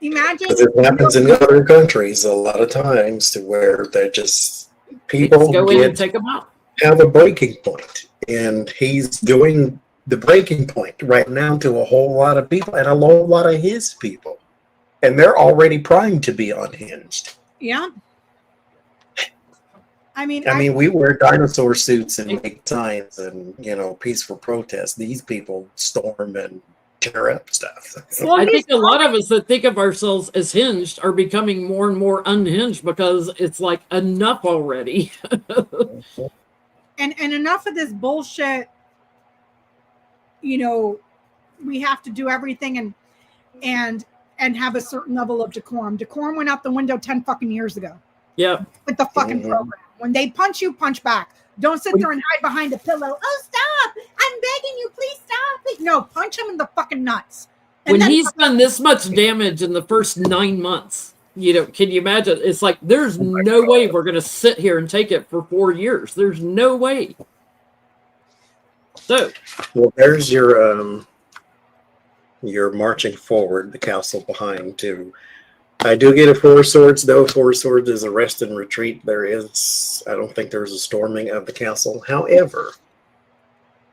Imagine. It happens in other countries a lot of times to where they're just people Go in and take them out. have a breaking point, and he's doing the breaking point right now to a whole lot of people and a whole lot of his people, and they're already primed to be unhinged. Yeah. I mean, we wear dinosaur suits and make signs and peaceful protests. These people storm and tear up stuff. Well, I think a lot of us that think of ourselves as hinged are becoming more and more unhinged because it's like enough already. and enough of this bullshit. We have to do everything and have a certain level of decorum. Decorum went out the window 10 fucking years ago. Yeah. With the fucking program. When they punch you, punch back. Don't sit there and hide behind a pillow. Oh, stop. I'm begging you. Please stop. No, punch him in the fucking nuts. And When then- he's done this much damage in the first 9 months, can you imagine? It's like, there's no way we're going to sit here and take it for 4 years. There's no way. So, well, there's your marching forward, the castle behind too. I do get a Four Swords, though. Four Swords is a rest and retreat. I don't think there's a storming of the castle. However,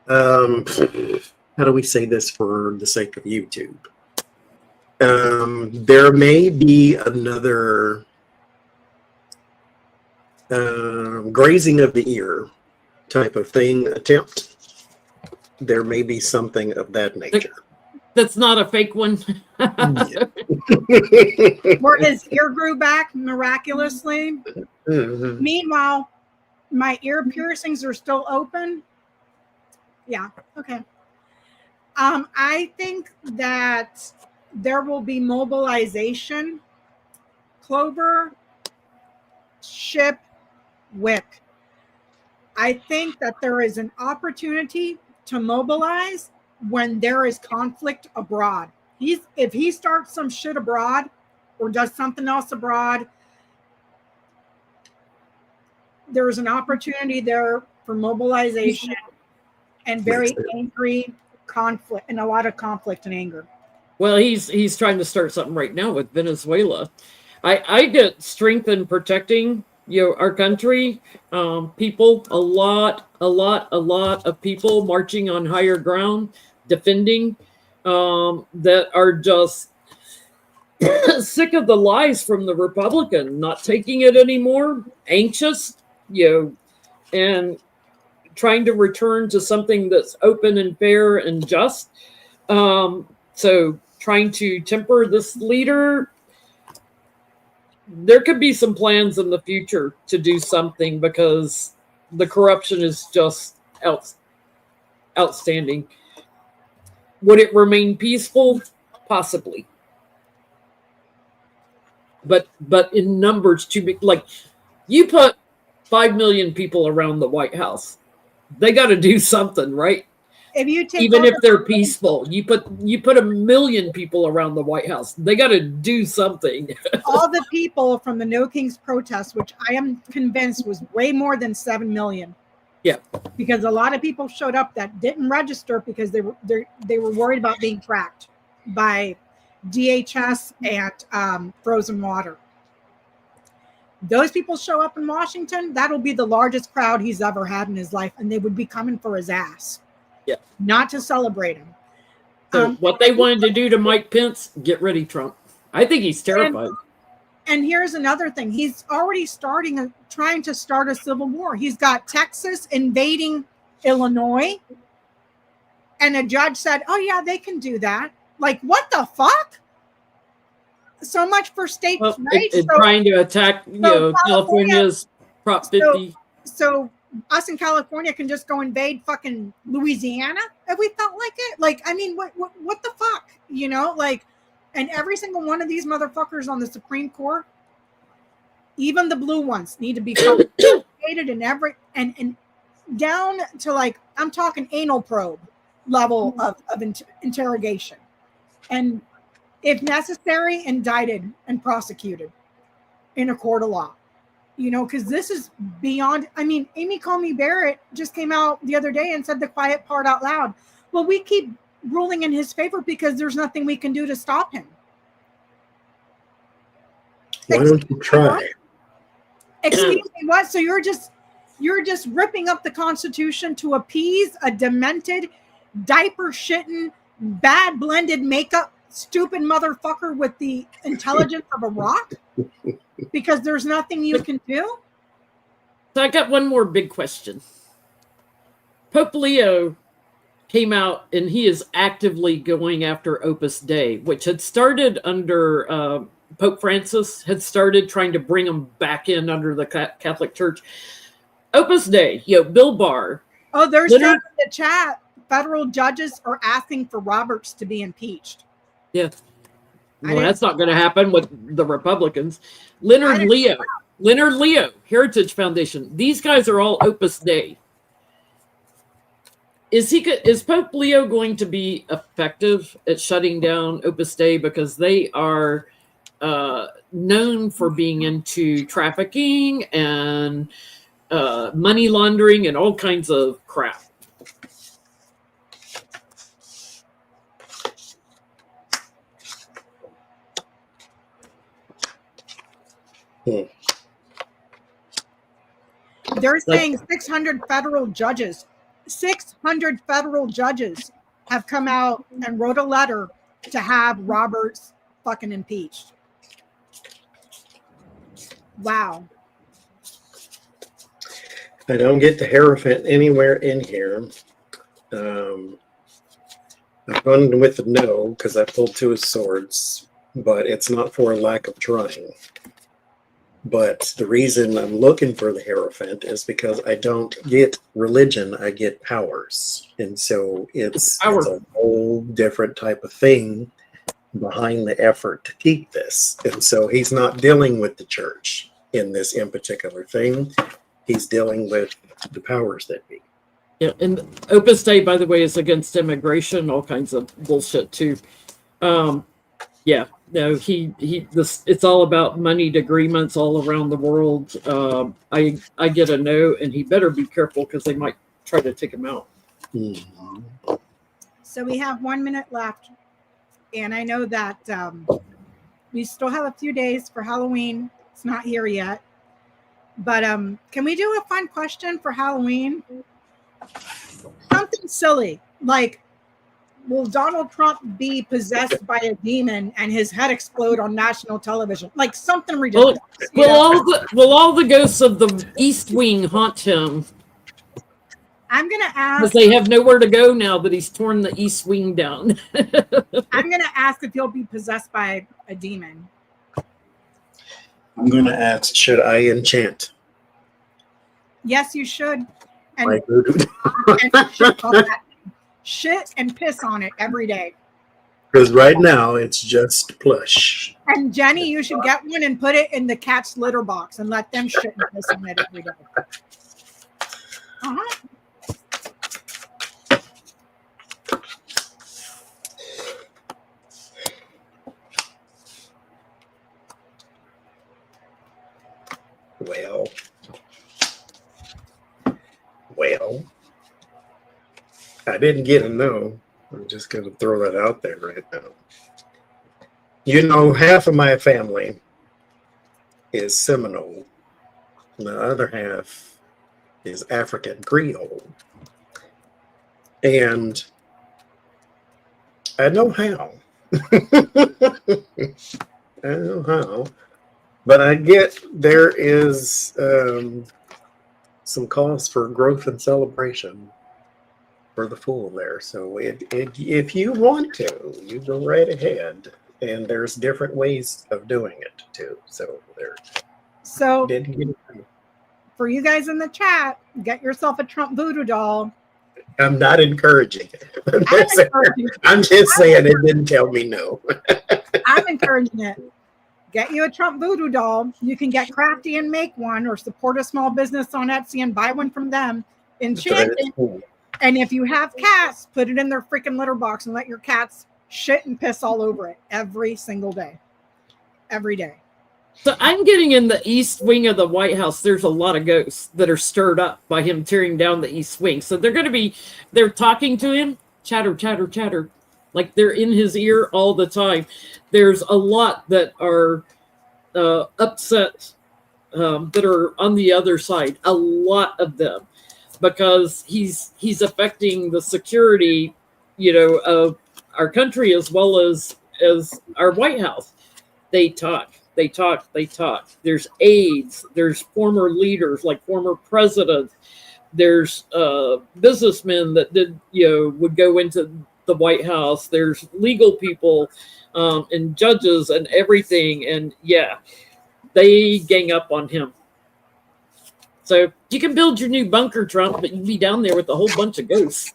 how do we say this for the sake of YouTube? There may be another grazing of the ear type of thing attempt. There may be something of that nature. that's not a fake one. where his ear grew back miraculously. Mhm. Meanwhile, my ear piercings are still open. Yeah. Okay. I think that there will be mobilization. Clover, Ship, Wick. I think that there is an opportunity to mobilize when there is conflict abroad. If he starts some shit abroad or does something else abroad, there's an opportunity there for mobilization and very angry conflict and a lot of conflict and anger. Well, he's trying to start something right now with Venezuela. I get strength in protecting our country, people, a lot of people marching on higher ground, defending, that are just sick of the lies from the Republican, not taking it anymore, anxious, and trying to return to something that's open and fair and just. So trying to temper this leader. There could be some plans in the future to do something because the corruption is just outstanding. Would it remain peaceful? Possibly. But in numbers too big. Like, you put 5 million people around the White House, they got to do something, right? If you take Even over- if they're peaceful, you put 1 million people around the White House, they got to do something. all the people from the No Kings protest, which I am convinced was way more than 7 million. Yeah, because a lot of people showed up that didn't register because they were worried about being tracked by DHS and frozen water. Those people show up in Washington, that'll be the largest crowd he's ever had in his life, and they would be coming for his ass. Yeah, not to celebrate him. So what they wanted to do to Mike Pence, get ready, Trump. I think he's terrified. And here's another thing. He's already trying to start a civil war. He's got Texas invading Illinois. And a judge said, oh, yeah, they can do that. Like, what the fuck? So much for states' rights. Trying to attack California's Prop 50. So us in California can just go invade fucking Louisiana if we felt like it. Like, I mean, what the fuck? Like, and every single one of these motherfuckers on the Supreme Court, even the blue ones, need to be investigated and down to, like, I'm talking anal probe level of interrogation. And if necessary, indicted and prosecuted in a court of law. Because this is beyond. I mean, Amy Coney Barrett just came out the other day and said the quiet part out loud. Well, we keep ruling in his favor because there's nothing we can do to stop him. Why don't you try? Excuse me, what? So you're just ripping up the Constitution to appease a demented, diaper shitting, bad blended makeup, stupid motherfucker with the intelligence of a rock? Because there's nothing you can do? So I got one more big question. Pope Leo came out and he is actively going after Opus Dei, which had started under Pope Francis, had started trying to bring them back in under the Catholic Church. Opus Dei, Bill Barr. Oh, there's in the chat. Federal judges are asking for Roberts to be impeached. Yeah. Well, that's not going to happen with the Republicans. Leonard Leo, Heritage Foundation. These guys are all Opus Dei. Is Pope Leo going to be effective at shutting down Opus Dei, because they are known for being into trafficking and money laundering and all kinds of crap? They're saying 600 federal judges have come out and wrote a letter to have Roberts fucking impeached. Wow. I don't get the Hierophant anywhere in here. I've gone with the no because I pulled 2 of swords, but it's not for a lack of trying. But the reason I'm looking for the Hierophant is because I don't get religion, I get powers. And so it's a whole different type of thing behind the effort to keep this. And so he's not dealing with the church in particular thing. He's dealing with the powers that be. Yeah, and Opus Dei, by the way, is against immigration, all kinds of bullshit too. It's all about moneyed agreements all around the world. I get a no, and he better be careful because they might try to take him out. Mm-hmm. So we have 1 minute left, and I know that we still have a few days for Halloween. It's not here yet, but can we do a fun question for Halloween? Something silly, like will Donald Trump be possessed by a demon and his head explode on national television? Like something ridiculous. Will all the ghosts of the East Wing haunt him? I'm gonna Because ask. they have nowhere to go now that he's torn the East Wing down. I'm gonna ask if he'll be possessed by a demon. I'm going to ask, should I enchant Yes, you should. And, my voodoo? and shit on that. Shit and piss on it every day. Because right now it's just plush. And Jenny, you should get one and put it in the cat's litter box and let them shit and piss on it every day. Uh-huh. Well, I didn't get a no. I'm just going to throw that out there right now. You know, half of my family is Seminole, and the other half is African Creole. And I know how. I know how. But I get there is some cause for growth and celebration for the fool there. So if you want to, you go right ahead. And there's different ways of doing it too. So there. So Didn't get it. for you guys in the chat, get yourself a Trump voodoo doll. I'm not encouraging it. encouraging I'm just saying it didn't tell me no. I'm encouraging it. Get you a Trump voodoo doll. You can get crafty and make one, or support a small business on Etsy and buy one from them. Enchant it. And if you have cats, put it in their freaking litter box and let your cats shit and piss all over it every single day. Every day. So I'm getting in the East Wing of the White House. There's a lot of ghosts that are stirred up by him tearing down the East Wing. So they're talking to him, chatter, chatter, chatter, like they're in his ear all the time. There's a lot that are upset, that are on the other side. A lot of them, because he's affecting the security, of our country as well as our White House. They talk. There's aides. There's former leaders, like former presidents. There's businessmen that would go into the White House. There's legal people and judges and everything. And yeah, they gang up on him. So you can build your new bunker, Trump, but you'd be down there with a whole bunch of ghosts.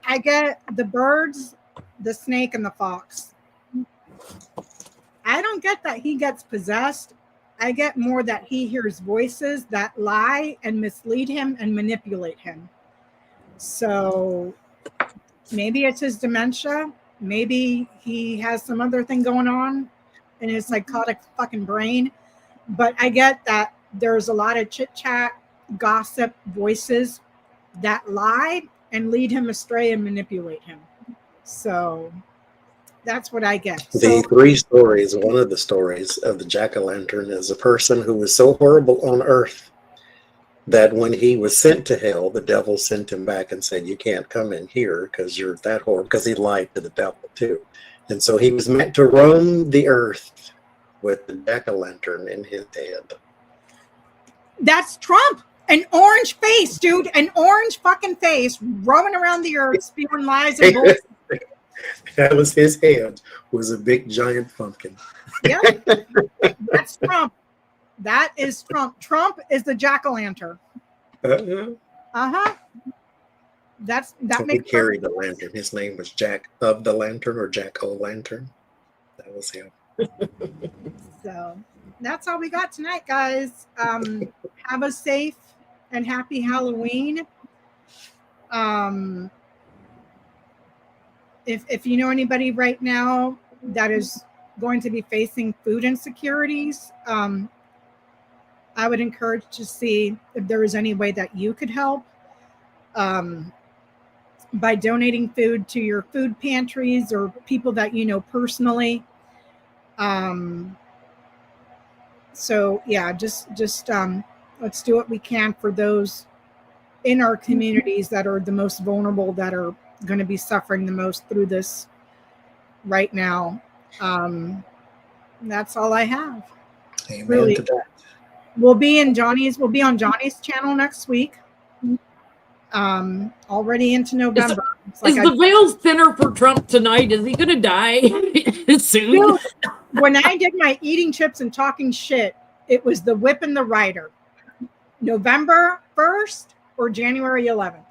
I get the birds, the snake, and the fox. I don't get that he gets possessed. I get more that he hears voices that lie and mislead him and manipulate him. So maybe it's his dementia. Maybe he has some other thing going on in his psychotic fucking brain. But I get that there's a lot of chit chat, gossip, voices that lie and lead him astray and manipulate him. So that's what I get. The three stories, one of the stories of the jack-o'-lantern is a person who was so horrible on earth that when he was sent to hell, the devil sent him back and said, you can't come in here because you're that horrible, because he lied to the devil too. And so he was meant to roam the earth with the jack-o'-lantern in his head. That's Trump. An orange face, dude. An orange fucking face roaming around the earth, spewing lies and bullshit. That was his head, was a big giant pumpkin. Yep. That's Trump. That is Trump. Trump is the jack-o'-lantern. Uh-huh. That So he makes carried the lantern. His name was Jack of the Lantern or Jack O' Lantern. That was him. So that's all we got tonight, guys. Have a safe and happy Halloween. If you know anybody right now that is going to be facing food insecurities, I would encourage to see if there is any way that you could help by donating food to your food pantries or people that you know personally. So yeah, just let's do what we can for those in our communities that are the most vulnerable, that are going to be suffering the most through this right now. That's all I have. Amen Really. to that. We'll be on Johnny's channel next week. Already into November. It's Is the veil thinner for Trump tonight? Is he going to die soon? Bill, when I did my eating chips and talking shit, it was the whip and the rider. November 1st or January 11th.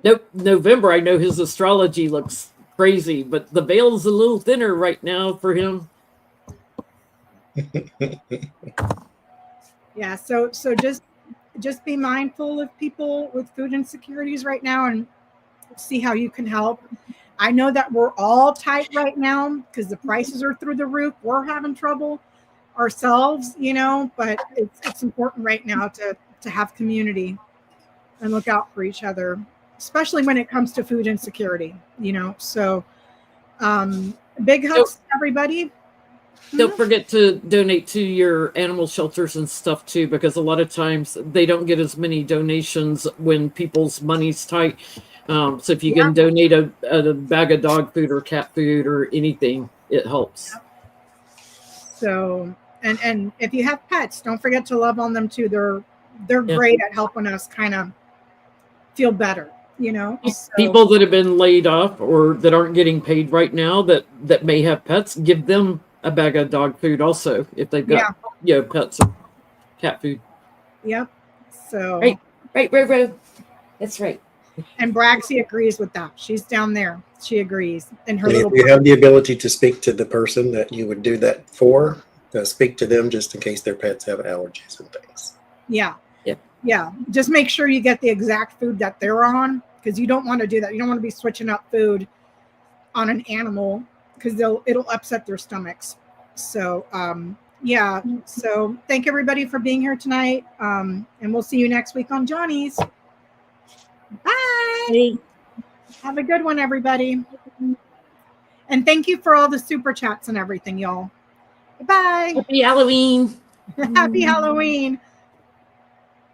Nope, November. I know his astrology looks crazy, but the veil's a little thinner right now for him. Yeah, so just be mindful of people with food insecurities right now and see how you can help. I know that we're all tight right now because the prices are through the roof. We're having trouble ourselves, but it's important right now to have community and look out for each other, especially when it comes to food insecurity, So big hugs to everybody. Don't forget to donate to your animal shelters and stuff too, because a lot of times they don't get as many donations when people's money's tight. So if you can donate a bag of dog food or cat food or anything, it helps. So, and if you have pets, don't forget to love on them too. They're great at helping us kind of feel better, So, people that have been laid off or that aren't getting paid right now that may have pets, give them a bag of dog food also if they've got pets or cat food. Yep. So Right. That's right. And Braxy agrees with that. She's down there. She agrees. And her And if little you have the ability to speak to the person that you would do that for, speak to them just in case their pets have allergies and things. Yeah. Just make sure you get the exact food that they're on, because you don't want to do that. You don't want to be switching up food on an animal because it'll upset their stomachs. So So thank everybody for being here tonight. And we'll see you next week on Johnny's. Bye. Hey. Have a good one, everybody. And thank you for all the super chats and everything, y'all. Bye. Happy Halloween. Happy Halloween.